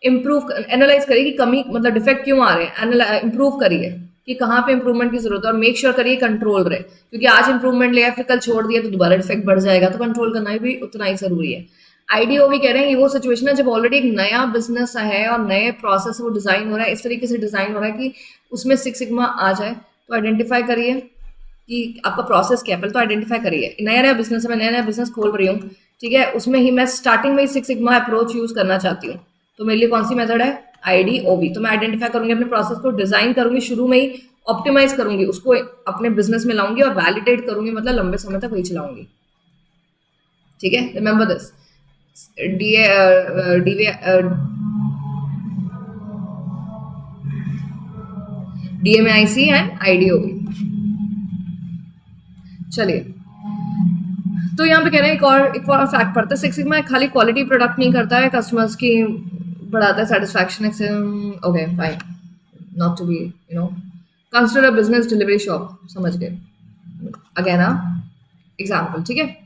इम्प्रूव, एनालाइज करिए कि कमी मतलब डिफेक्ट क्यों आ रहे हैं, इम्प्रूव करिए कि कहाँ पे इंप्रूवमेंट की जरूरत है, और मेक श्योर करिए कंट्रोल रहे, क्योंकि आज इंप्रूवमेंट लिया फिर कल छोड़ दिया तो दोबारा डिफेक्ट बढ़ जाएगा, तो कंट्रोल करना भी उतना ही जरूरी है। IDOB कह रहे हैं ये वो सिचुएशन है जब ऑलरेडी एक नया बिजनेस है और नए प्रोसेस वो डिजाइन हो रहा है, इस तरीके से डिजाइन हो रहा है कि उसमें सिक्स सिग्मा आ जाए। तो आइडेंटिफाई करिए कि आपका प्रोसेस क्या है, पहले तो आइडेंटिफाई करिए। नया बिजनेस है, मैं नया बिजनेस खोल रही हूँ, ठीक है, उसमें ही मैं स्टार्टिंग में ही सिक्स सिग्मा अप्रोच यूज करना चाहती हूँ, तो मेरे लिए कौन सी मेथड है, IDOB। तो मैं आइडेंटिफाई करूंगी, अपने प्रोसेस को डिजाइन करूंगी, शुरू में ही ऑप्टिमाइज करूंगी, उसको अपने बिजनेस में लाऊंगी और वैलिडेट करूंगी, मतलब लंबे समय तक वही चलाऊंगी। ठीक है, remember this, DMAIC and IDOB। चलिए, तो यहाँ पे कह रहे हैं एक और फैक्ट पड़ता है, सिक्स सिग्मा खाली क्वालिटी प्रोडक्ट नहीं करता है, कस्टमर्स की बढ़ाता है satisfaction. Okay fine, not to be consider a business delivery shop, समझ गए, अगेन एग्जाम्पल। ठीक है,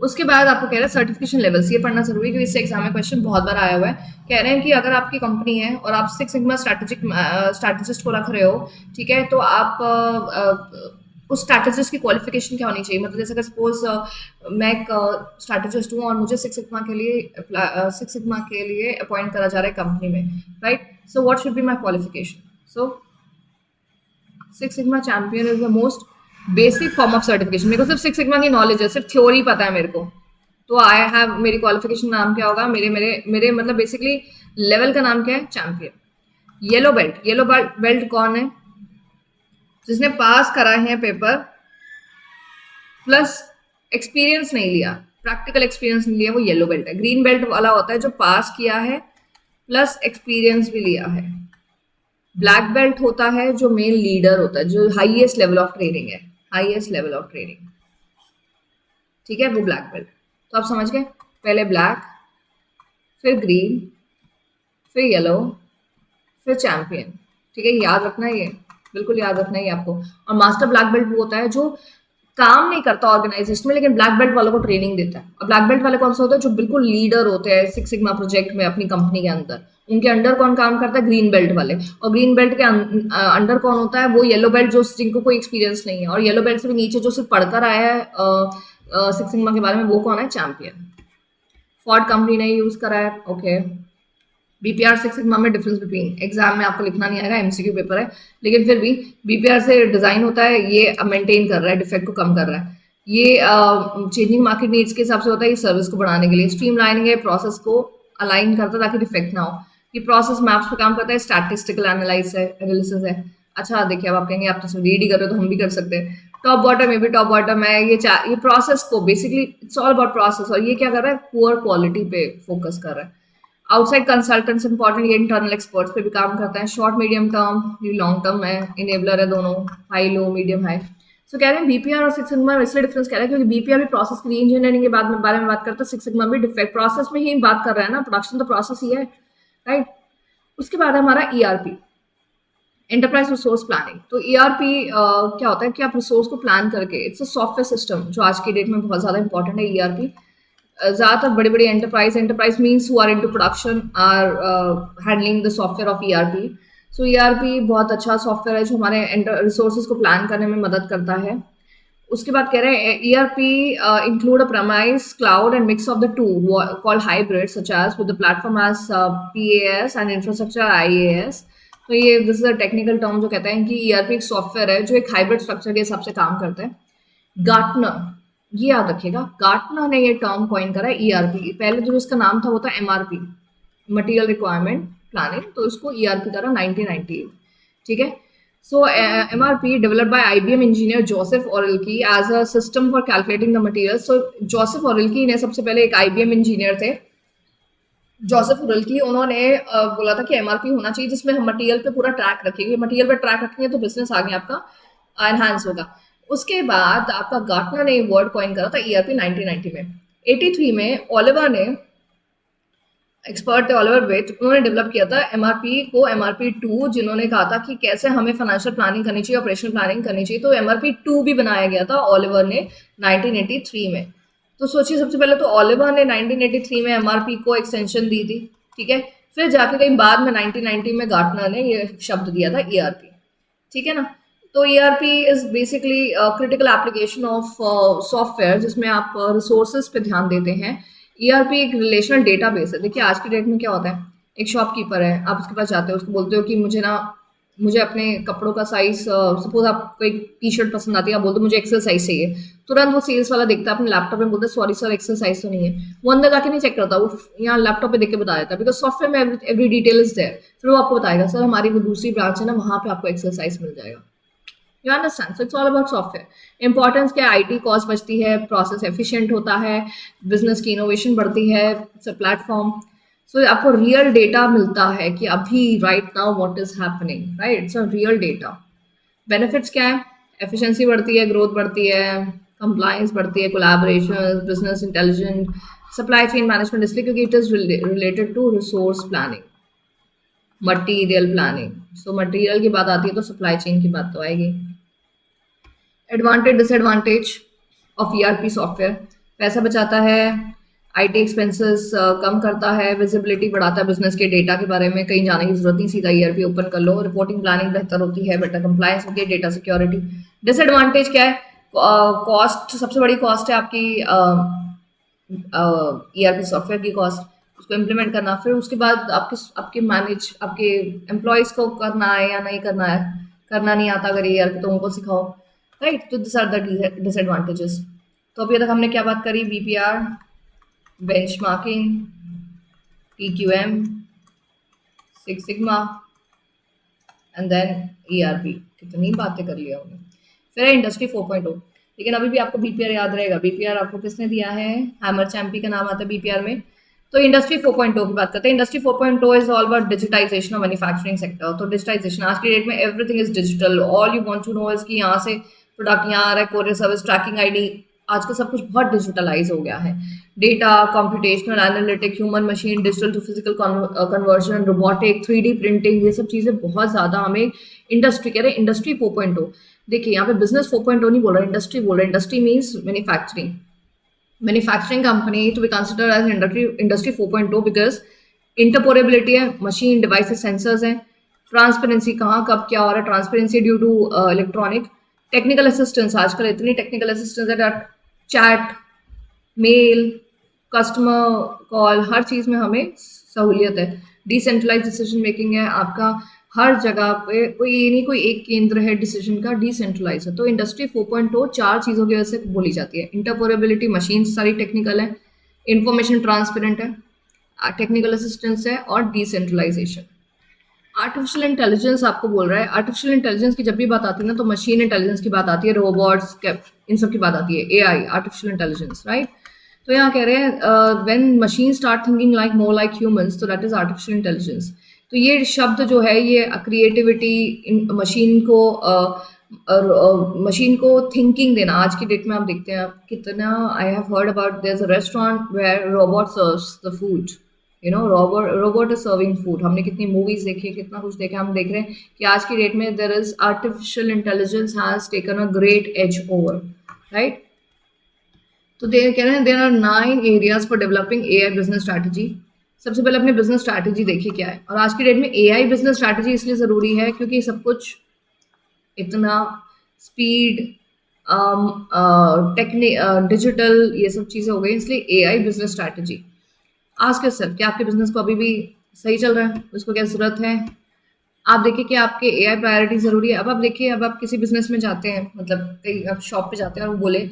उसके बाद आपको कह रहे हैं सर्टिफिकेशन लेवल्स, ये पढ़ना जरूरी है क्योंकि इससे एग्जाम में क्वेश्चन बहुत बार आया हुआ है। कह रहे हैं कि अगर आपकी कंपनी है और आप सिक्स सिग्मा स्ट्रैटेजिस्ट को रख रहे हो, ठीक है, तो आप उस स्ट्रैटेजिस्ट की क्वालिफिकेशन क्या होनी चाहिए, मतलब जैसे अगर सपोज मैं एक स्ट्रैटेजिस्ट हूँ और मुझे सिक्स सिग्मा के लिए अपॉइंट करा जा रहा है कंपनी में, right. So what should be my qualification? So six sigma champion is the most basic form of certification. मेरे को सिर्फ सिक्स सिग्मा की नॉलेज है, सिर्फ थ्योरी पता है मेरे को, तो आई हैव, मेरी क्वालिफिकेशन नाम क्या होगा, मेरे मतलब बेसिकली लेवल का नाम क्या है, चैंपियन। येलो बेल्ट कौन है, जिसने पास करा है पेपर प्लस एक्सपीरियंस नहीं लिया, प्रैक्टिकल एक्सपीरियंस नहीं लिया, वो येलो बेल्ट है। ग्रीन बेल्ट वाला होता है जो पास किया है प्लस एक्सपीरियंस भी लिया है। ब्लैक बेल्ट होता है जो मेन लीडर होता है, जो हाईएस्ट लेवल ऑफ ट्रेनिंग है, हाईएस्ट लेवल ऑफ ट्रेनिंग, ठीक है, वो ब्लैक बेल्ट। तो आप समझ गए, पहले ब्लैक, फिर ग्रीन, फिर येलो, फिर चैंपियन। ठीक है, याद रखना है, ये बिल्कुल याद रखना है आपको। और मास्टर ब्लैक बेल्ट वो होता है जो काम नहीं करता ऑर्गेनाइजेशन में, लेकिन ब्लैक बेल्ट वालों को ट्रेनिंग देता है। और ब्लैक बेल्ट वाले कौन सा होता है, जो बिल्कुल लीडर होते हैं सिक्स सिग्मा प्रोजेक्ट में अपनी कंपनी के अंदर। उनके अंडर कौन काम करता है, ग्रीन बेल्ट वाले। और ग्रीन बेल्ट के अंडर कौन होता है, वो येलो बेल्ट, जो जिनको कोई एक्सपीरियंस नहीं है। और येलो बेल्ट से भी नीचे जो सिर्फ पढ़कर आया है सिक्स सिग्मा के बारे में, वो कौन है? चैंपियन। फोर्ड कंपनी ने यूज करा है। ओके, बीपीआर सिक्स सिग्मा में डिफरेंस बिटवीन, एग्जाम में आपको लिखना नहीं आएगा, एमसीक्यू पेपर है, लेकिन फिर भी बीपीआर से डिजाइन होता है, ये मेंटेन कर रहा है, डिफेक्ट को कम कर रहा है। ये चेंजिंग मार्केट नीड्स के हिसाब से होता है, ये सर्विस को बढ़ाने के लिए। स्ट्रीमलाइनिंग है, प्रोसेस को अलाइन करता है ताकि डिफेक्ट ना हो। ये प्रोसेस मैप्स पे काम करता है, स्टैटिस्टिकल एनालिसिस है। अच्छा देखिए, अब आप कहेंगे आप तो रीड ही कर रहे हो तो हम भी कर सकते हैं। टॉप बॉटम में भी टॉप बॉटम है, ये प्रोसेस को basically it's all about process, और ये क्या कर रहा है? पुअर क्वालिटी पे फोकस कर रहा है। आउटसाइड कंसल्टेंट्स इंपॉर्टेंट, ये इंटरनल एक्सपर्ट्स पे भी काम करते हैं। शॉर्ट मीडियम टर्म, ये लॉन्ग टर्म है, इनेबलर है दोनों, हाई लो मीडियम हाई। सो कह रहे हैं बीपीआर और सिक्स सिग्मा में इसलिए डिफरेंस कह रहे हैं क्योंकि बीपीआर भी प्रोसेस की इंजीनियरिंग के बारे में बात करता है, सिक्स सिग्मा भी डिफेक्ट प्रोसेस में ही बात कर रहा है ना, प्रोडक्शन तो प्रोसेस ही है, राइट। उसके बाद है हमारा ईआरपी, एंटरप्राइज रिसोर्स प्लानिंग। तो ईआरपी क्या होता है कि आप रिसोर्स को प्लान करके, इट्स अ सॉफ्टवेयर सिस्टम जो आज की डेट में बहुत ज़्यादा इंपॉर्टेंट है। ईआरपी ज़्यादातर बड़ी बड़ी enterprise means who are into production are handling the software of ERP. So ERP बहुत अच्छा सॉफ्टवेयर है जो हमारे रिसोर्सेज को प्लान करने में मदद करता है। उसके बाद कह रहे हैं ERP include a premise cloud and mix of the two called hybrid such as with the platform as PaaS and infrastructure IaaS. तो ये this is a technical term जो कहते हैं कि ईआरपी एक सॉफ्टवेयर है जो एक हाइब्रिड स्ट्रक्चर के हिसाब से काम करता है। गार्टनर, ये याद रखिएगा, गार्टनर ने ये टर्म कॉइन करा है ईआरपी। पहले जो इसका नाम था वो था एमआरपी, मटेरियल रिक्वायरमेंट प्लानिंग, तो इसको ईआरपी करा 1998, ठीक है। So MRP developed by IBM engineer Joseph Orelki as a system for calculating the materials. So Joseph Orelki ने सबसे पहले एक IBM इंजीनियर थे, जोसेफ ओरेल्की, उन्होंने बोला था कि एमआरपी होना चाहिए जिसमें हम मटेरियल पे पूरा ट्रैक रखेंगे, मटेरियल पे ट्रैक रखेंगे तो बिजनेस आगे आपका एनहांस होगा। उसके बाद आपका गार्टनर ने वर्ड कॉइन करा था ईआरपी 1990 में। 83 में ओलिवर ने, एक्सपर्ट थे ओलिवर वेट, उन्होंने डेवलप किया था एमआरपी को, एमआरपी 2, जिन्होंने कहा था कि कैसे हमें फाइनेंशियल प्लानिंग करनी चाहिए, ऑपरेशनल प्लानिंग करनी चाहिए। तो एमआरपी 2 भी बनाया गया था ओलिवर ने 1983 में। तो सोचिए, सबसे पहले तो ओलिवर ने 1983 में एमआरपी को एक्सटेंशन दी थी, ठीक है। फिर जाके कहीं बाद में 1990 में गार्टनर ने ये शब्द दिया था ईआरपी, ठीक है ना। तो ERP is basically critical application of software जिसमें आप रिसोर्सेज पे ध्यान देते हैं। ईआरपी एक रिलेशनल डेटाबेस है। देखिए आज की डेट में क्या होता है, एक शॉपकीपर है, आप उसके पास जाते हो, उसको बोलते हो कि मुझे अपने कपड़ों का साइज, सपोज आपको एक टी शर्ट पसंद आती है, आप बोलते हो मुझे एक्सेल साइज चाहिए, तुरंत वो सेल्स वाला देखता है अपने लैपटॉप में, बोलता है सॉरी सर एक्सेल साइज तो नहीं है। वो अंदर जाके नहीं चेक करता, वो यहाँ लैपटॉप पे देख के बता देता है, बिकॉज सॉफ्टवेयर में एवरी डिटेल इज देयर। फिर वो आपको बताएगा सर हमारी वो दूसरी ब्रांच है ना, वहाँ पे आपको एक्सेल साइज मिल जाएगा। You understand? So it's all about software. Importance क्या है? आईटी कॉस्ट बचती है, प्रोसेस एफिशिएंट होता है, बिजनेस की इनोवेशन बढ़ती है, इट्स अ प्लेटफॉर्म। सो आपको रियल डेटा मिलता है कि अभी right now what is happening, right, it's a real data. Benefits क्या है? एफिशिएंसी बढ़ती है, ग्रोथ बढ़ती है, कंप्लायंस बढ़ती है, collaboration, business intelligent, supply chain management, इसलिए क्योंकि it is related to resource planning, material planning. So material की बात आती है तो सप्लाई चेन की बात तो आएगी। Advantage disadvantage of ERP software, पैसा बचाता है, आईटी एक्सपेंसेस कम करता है, विजिबिलिटी बढ़ाता है बिजनेस के डेटा के बारे में, कहीं जाने की जरूरत नहीं, सीधा ईआरपी ओपन कर लो, रिपोर्टिंग प्लानिंग बेहतर होती है, बेटर कंप्लायंस होती है, डेटा सिक्योरिटी। डिसएडवांटेज क्या है? कॉस्ट, सबसे बड़ी कॉस्ट है आपकी ईआरपी सॉफ्टवेयर की कॉस्ट, उसको इम्प्लीमेंट करना, फिर उसके बाद आपके एम्प्लॉयज़ को करना है या नहीं करना है, करना नहीं आता अगर ईआरपी तो उनको सिखाओ, राइट। तो दिस आर द डिसएडवांटेजेस। तो अभी तक हमने क्या बात करी? BPR, benchmarking, PQM, six sigma and then ERP. कितनी बातें कर लिया हमने। फिर है इंडस्ट्री 4.0, लेकिन अभी भी आपको बीपीआर याद रहेगा। बीपीआर आपको किसने दिया है? हैमर चैम्पी का नाम आता है बीपीआर में। तो इंडस्ट्री 4.0 की बात करते हैं। Industry 4.0 is all about digitization of manufacturing sector. तो डिजिटाइजेशन आज की डेट में everything is digital. All you want to know is कि यहाँ से प्रोडक्ट यहाँ आ रहा है, कोरियर सर्विस, ट्रैकिंग आईडी, आजकल सब कुछ बहुत डिजिटलाइज हो गया है। Data, computational analytic, human machine, digital to physical conversion, robotic, 3D printing, ये सब चीज़ें बहुत ज़्यादा हमें इंडस्ट्री, कह रहे हैं इंडस्ट्री 4.0। देखिए यहाँ पे बिजनेस 4.0 नहीं बोल रहा, इंडस्ट्री बोल रहा है। Industry means manufacturing company to be consider as industry 4.0 because interoperability है, मशीन, डिवाइसेस, सेंसर्स हैं, ट्रांसपेरेंसी, कहाँ कब क्या हो रहा है, transparency due to electronic, technical assistance, आजकल इतनी टेक्निकल असिस्टेंस है that chat, mail, customer call, हर चीज़ में हमें सहूलियत है। डिसेंट्रलाइज्ड डिसीजन मेकिंग है आपका, हर जगह पे कोई ये नहीं कोई एक केंद्र है डिसीजन का, डिसेंट्रलाइज है। तो इंडस्ट्री 4.0 चार चीज़ों की वजह से बोली जाती है। इंटरपोरेबिलिटी, मशीन सारी टेक्निकल है, इंफॉर्मेशन ट्रांसपेरेंट है, टेक्निकल असिस्टेंस है, और डिसेंट्रलाइजेशन। आर्टिफिशियल इंटेलिजेंस आपको बोल रहा है, आर्टिफिशियल इंटेलिजेंस की जब भी बात आती है ना तो मशीन इंटेलिजेंस की बात आती है, रोबोट्स, इन सब की बात आती है, एआई, आर्टिफिशियल इंटेलिजेंस, राइट। तो यहाँ कह रहे हैं when machine start thinking like more like humans, तो दैट इज आर्टिफिशियल इंटेलिजेंस। तो ये शब्द जो है ये क्रिएटिविटी, मशीन को थिंकिंग देना। आज की डेट में आप देखते हैं कितना, I have heard about there is a restaurant where robot serves the food, you know, robot is serving food. हमने कितनी मूवीज देखी है, कितना कुछ देखा, हम देख रहे हैं कि आज की डेट में there is artificial intelligence has taken a great edge over, right. तो दे कह रहे हैं there are 9 areas for developing AI business strategy. सबसे पहले अपनी बिजनेस स्ट्रैटेजी देखिए क्या है। और आज की डेट में एआई बिजनेस स्ट्रैटेजी इसलिए ज़रूरी है क्योंकि सब कुछ इतना स्पीड, डिजिटल, ये सब चीज़ें हो गई, इसलिए AI business strategy. Ask yourself कि आपके बिजनेस को अभी भी सही चल रहा है, उसको क्या ज़रूरत है। आप देखिए कि आपके एआई प्रायोरिटी ज़रूरी है। अब आप देखिए, अब आप किसी बिजनेस में जाते हैं, मतलब कहीं आप शॉप पे जाते हैं और वो बोले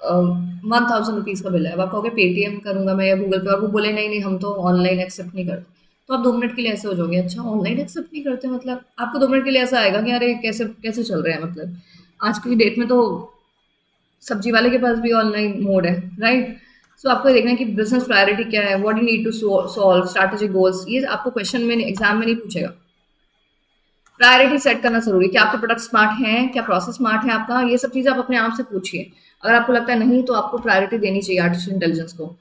1000 रुपीज़ का बिल है। अब आप कहोगे पेटीएम करूँगा मैं या गूगल पे, और वो बोले नहीं नहीं हम तो ऑनलाइन एक्सेप्ट नहीं करते। तो आप 2 मिनट के लिए ऐसे हो जाओगे, अच्छा ऑनलाइन एक्सेप्ट नहीं करते, मतलब आपको 2 मिनट के लिए ऐसा आएगा कि अरे कैसे कैसे चल रहे हैं। मतलब आज की डेट में तो सब्जी वाले के पास भी ऑनलाइन मोड है, राइट। सो आपको देखना है कि बिजनेस प्रायोरिटी क्या है, what you need to solve, strategic goals, ये आपको क्वेश्चन में एग्जाम में नहीं पूछेगा। प्रायोरिटी सेट करना जरूरी है कि आपके प्रोडक्ट स्मार्ट हैं, क्या प्रोसेस स्मार्ट है आपका, ये सब चीज़ें आप अपने आप से पूछिए। अगर आपको लगता है नहीं तो आपको प्रायोरिटी देनी चाहिए आर्टिफिशियल इंटेलिजेंस को।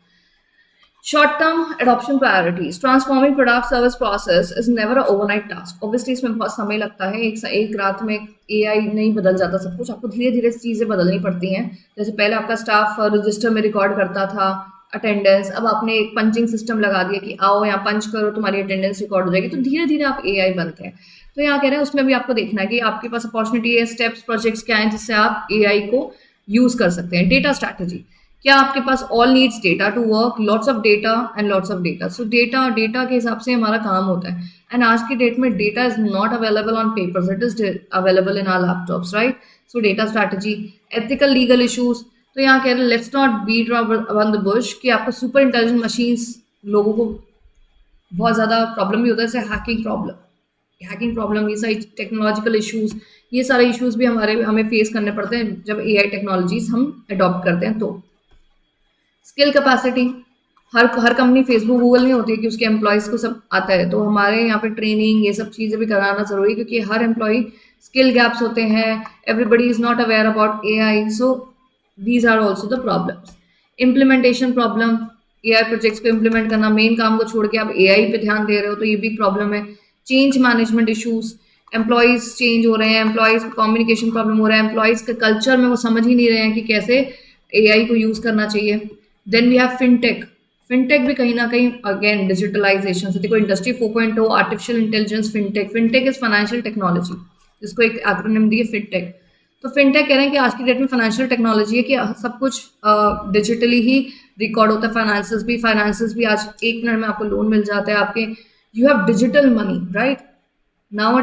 Short term adoption priorities, transforming product service process is never a overnight task. Obviously इसमें बहुत समय लगता है, एक रात में एआई नहीं बदल जाता सब कुछ, आपको धीरे धीरे चीज़ें बदलनी पड़ती हैं। जैसे पहले आपका स्टाफ रजिस्टर में रिकॉर्ड करता था अटेंडेंस, अब आपने एक पंचिंग सिस्टम लगा दिया कि आओ यहाँ पंच करो तुम्हारी अटेंडेंस रिकॉर्ड हो जाएगी। तो धीरे धीरे आप एआई बनते हैं। तो यहाँ कह रहे हैं उसमें भी आपको देखना है कि आपके पास अपॉर्चुनिटी है, स्टेप्स, प्रोजेक्ट्स क्या हैं जिससे आप एआई को यूज कर सकते हैं। डेटा स्ट्रैटेजी, क्या आपके पास all needs data to work, lots of data and lots of data. So data के हिसाब से हमारा काम होता है। एंड आज की डेट में data is not available on papers, it is available in our laptops, right. So data strategy, ethical legal issues. तो यहाँ कह रहे हैं let's not beat around the bush कि आपको सुपर इंटेलिजेंट मशीन्स, लोगों को बहुत ज़्यादा प्रॉब्लम भी होता है, जैसे हैकिंग प्रॉब्लम, ये सारी टेक्नोलॉजिकल इश्यूज, ये सारे इश्यूज भी हमें फेस करने पड़ते हैं जब एआई टेक्नोलॉजीज हम अडॉप्ट करते हैं। तो स्किल कैपेसिटी, हर कंपनी फेसबुक गूगल नहीं होती है कि उसके एम्प्लॉयज़ को सब आता है। तो हमारे यहाँ पे ट्रेनिंग, ये सब चीज़ें भी कराना ज़रूरी है क्योंकि हर एम्प्लॉय, स्किल गैप्स होते हैं, everybody is not aware about AI, so these are also the problems. Implementation problem, AI projects को इम्प्लीमेंट करना, मेन काम को छोड़ के आप एआई पे ध्यान दे रहे हो तो ये भी प्रॉब्लम है। Change management issues, employees change हो रहे हैं, एम्प्लॉयज़ को कम्युनिकेशन प्रॉब्लम हो रहा है, एम्प्लॉयज़ के कल्चर में वो समझ ही नहीं रहे हैं कि कैसे एआई को यूज़ करना चाहिए। Then we have fintech, fintech भी कहीं ना कहीं अगेन डिजिटलाइजेशन से, देखो industry 4.0, artificial intelligence, fintech is financial technology, जिसको एक एक्रोनिम दी है फिनटेक। तो फिनटेक कह रहे हैं कि आज की डेट में फाइनेंशियल टेक्नोलॉजी है कि सब कुछ डिजिटली ही रिकॉर्ड होता है। फाइनेंसेस भी आज 1 मिनट में आपको लोन मिल जाता है आपके, you have digital money, right. Now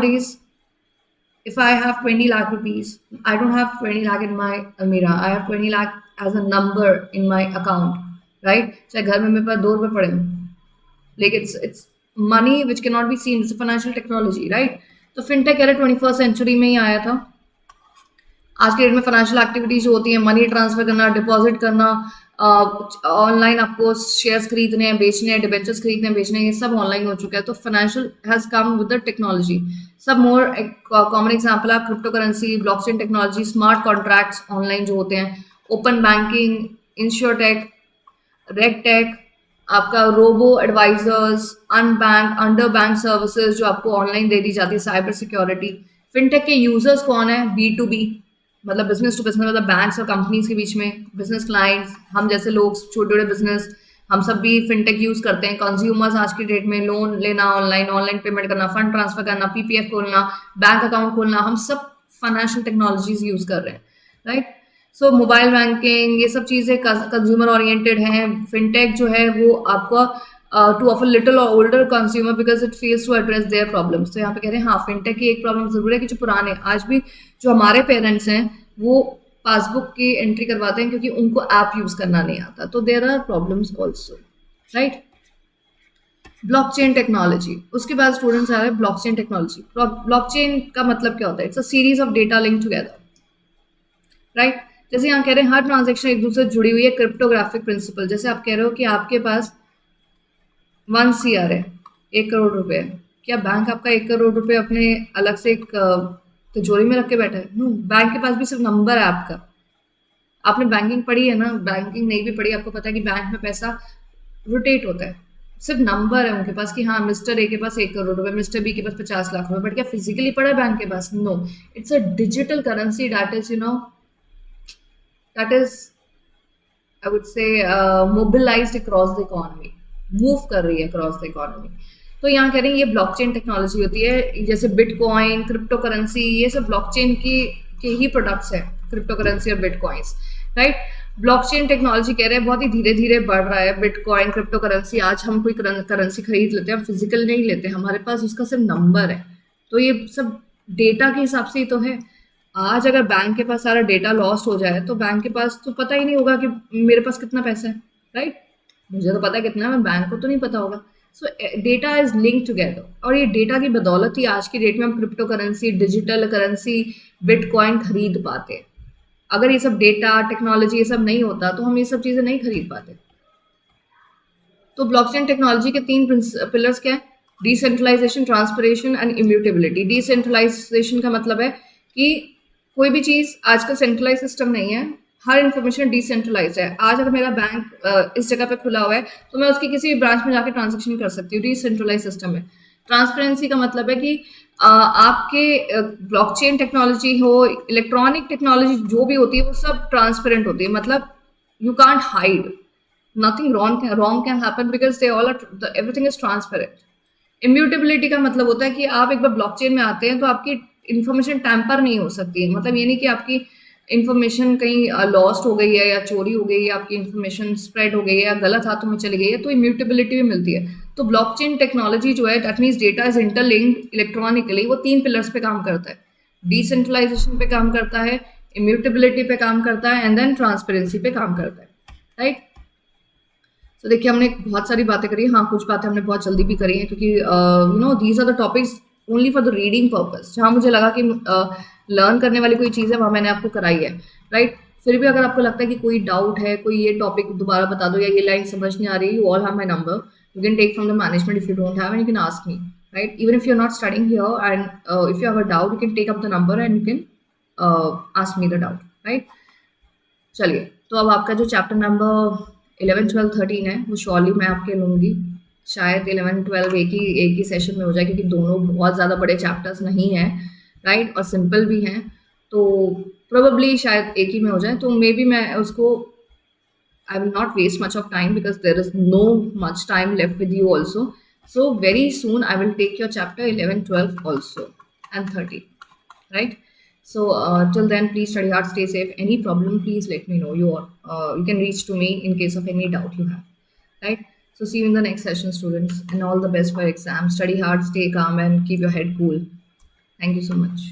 if I have 20 lakh rupees, I don't have 20 lakh in my Almira. I have 20 lakh as a number in my account, right? चाहे घर में मेरे पास 2 रुपए पड़े हों, लेकिन it's money which cannot be seen. It's a financial technology, right? तो fintech कह रहे 21st सेंचुरी में ही आया था। आज के डेट में फाइनेंशियल एक्टिविटीज जो होती हैं, मनी ट्रांसफर करना, डिपॉजिट करना, ऑनलाइन आपको शेयर्स खरीदने हैं, बेचने हैं, डिबेंचर्स खरीदने हैं, बेचने हैं, ये सब ऑनलाइन हो चुका है। तो financial has come with the technology. सब मोर कॉमन एग्जांपल है crypto currency, blockchain technology, smart contracts online जो होते हैं, ओपन बैंकिंग, इंश्योरटेक, रेगटेक, आपका robo advisers, unbank, under bank services जो आपको ऑनलाइन दे दी जाती है, साइबर सिक्योरिटी। फिनटेक के यूजर्स कौन है? B2B, मतलब बिजनेस टू बिजनेस, मतलब बैंक्स और कंपनीज के बीच में बिजनेस क्लाइंट्स, हम जैसे लोग, छोटे छोटे बिजनेस, हम सब भी फिनटेक यूज करते हैं। कंज्यूमर्स आज की डेट में लोन लेना, ऑनलाइन पेमेंट करना, फंड ट्रांसफर करना, पीपीएफ खोलना, बैंक अकाउंट खोलना, हम सब फाइनेंशियल टेक्नोलॉजीज यूज कर रहे हैं, राइट। सो मोबाइल बैंकिंग ये सब चीज़ें कंज्यूमर ओरिएंटेड हैं। फिनटेक जो है वो आपका टू ऑफर लिटिल और older consumer because it fails to address their problems. तो यहाँ पे कह रहे हैं हाँ फिनटेक की एक प्रॉब्लम जरूर है कि जो पुराने आज भी जो हमारे पेरेंट्स हैं वो पासबुक की एंट्री करवाते हैं क्योंकि उनको ऐप यूज करना नहीं आता। तो there are problems also, right. Blockchain technology, उसके बाद स्टूडेंट्स आ रहे हैं ब्लॉकचेन टेक्नोलॉजी। ब्लॉकचेन का मतलब क्या होता है? It's a series of data link together, right. जैसे यहाँ कह रहे हैं हर ट्रांजेक्शन एक दूसरे से जुड़ी हुई है, क्रिप्टोग्राफिक प्रिंसिपल। जैसे आप कह रहे हो कि आपके पास 1 CR है, 1 करोड़ रुपए है, क्या बैंक आपका 1 करोड़ रुपए अपने अलग से एक तिजोरी में रख के बैठा है? नो, बैंक के पास भी सिर्फ नंबर है आपका। आपने बैंकिंग पढ़ी है ना? बैंकिंग नहीं भी पढ़ी, आपको पता है कि बैंक में पैसा रोटेट होता है, सिर्फ नंबर है उनके पास कि हाँ मिस्टर ए के पास 1 करोड़ रुपए, मिस्टर बी के पास 50 लाख रुपए, बट क्या फिजिकली पड़ा है बैंक के पास? No, it's a digital currency that is that is I would say mobilized across the economy, move कर रही है across the economy। तो यहाँ कह रहे हैं ये ब्लॉकचेन टेक्नोलॉजी होती है। जैसे बिटकॉइन, क्रिप्टो करेंसी, ये सब ब्लॉकचेन की के ही प्रोडक्ट्स है, क्रिप्टो करेंसी और बिटकॉइंस, राइट। ब्लॉकचेन टेक्नोलॉजी कह रहे हैं बहुत ही धीरे धीरे बढ़ रहा है। बिटकॉइन, क्रिप्टो करेंसी, आज हम कोई करेंसी खरीद लेते हैं, हम फिजिकल नहीं लेते, हमारे पास उसका सिर्फ नंबर है। तो ये सब डेटा के हिसाब से ही तो है। आज अगर बैंक के पास सारा डेटा लॉस्ट हो जाए तो बैंक के पास तो पता ही नहीं होगा कि मेरे पास कितना पैसा है, राइट। मुझे तो पता है कितना है, मैं बैंक को तो नहीं पता होगा। सो डेटा इज लिंक टुगेदर, और ये डेटा की बदौलत ही आज की डेट में हम crypto currency, digital currency, bitcoin खरीद पाते हैं। अगर ये सब डेटा, टेक्नोलॉजी ये सब नहीं होता तो हम ये सब चीजें नहीं खरीद पाते। तो ब्लॉकचेन टेक्नोलॉजी के 3 पिलर्स क्या है? Decentralization, transparency and immutability. Decentralization का मतलब है कि कोई भी चीज आजकल सेंट्रलाइज सिस्टम नहीं है, हर इंफॉर्मेशन डिसेंट्रलाइज है। आज अगर मेरा बैंक इस जगह पे खुला हुआ है तो मैं उसकी किसी भी ब्रांच में जाकर ट्रांजेक्शन कर सकती हूँ, डिसेंट्रलाइज सिस्टम है। ट्रांसपेरेंसी का मतलब है कि आपके ब्लॉकचेन टेक्नोलॉजी हो, इलेक्ट्रॉनिक टेक्नोलॉजी जो भी होती है वो सब ट्रांसपेरेंट होती है, मतलब you can't hide, nothing wrong can happen because they all are everything is transparent। Immutability का मतलब होता है कि आप एक बार ब्लॉकचेन में आते हैं तो आपकी इन्फॉर्मेशन टैंपर नहीं हो सकती है। मतलब ये नहीं कि आपकी इन्फॉर्मेशन कहीं लॉस्ट हो गई है या चोरी हो गई है, आपकी इन्फॉर्मेशन स्प्रेड हो गई है या गलत हाथों में चली गई है, तो इम्यूटेबिलिटी भी मिलती है। तो ब्लॉकचेन टेक्नोलॉजी जो है that means data is interlinked electronically, वो 3 पिलर्स पे काम करता है। डिसेंट्रलाइजेशन पे काम करता है, इम्यूटेबिलिटी पे काम करता है, एंड देन ट्रांसपेरेंसी पे काम करता है, राइट। तो देखिए हमने बहुत सारी बातें करी। हाँ, कुछ बातें हमने बहुत जल्दी भी करी हैं क्योंकि these are the topics only for the reading purpose. जहाँ मुझे लगा कि लर्न करने वाली कोई चीज़ है वहाँ मैंने आपको कराई है, राइट। फिर भी अगर आपको लगता है कि कोई डाउट है, कोई ये टॉपिक दोबारा बता दो या ये लाइन समझ नहीं आ रही, you all have my number, you can take from the management if you don't have and you can ask me, right. Even if you are not studying here and if you have a doubt you can take up the number and you can ask me the doubt, right. चलिए, तो अब आपका जो chapter number 11, 12, 13 है वो surely मैं आपके लूँगी। शायद 11, 12 एक ही सेशन में हो जाए क्योंकि दोनों बहुत ज़्यादा बड़े चैप्टर्स नहीं हैं, राइट, और सिंपल भी हैं। तो प्रोबेबली शायद एक ही में हो जाए। तो मे बी मैं उसको I will not waste much of time because there is no much time left with you also. So very soon I will take your chapter 11, 12 also and 13, right? So till then, please study hard, stay safe. Any problem, please let me know. You can reach to me in case of any doubt you have, right? So see you in the next session, students, and all the best for exam. Study hard, stay calm, and keep your head cool. Thank you so much.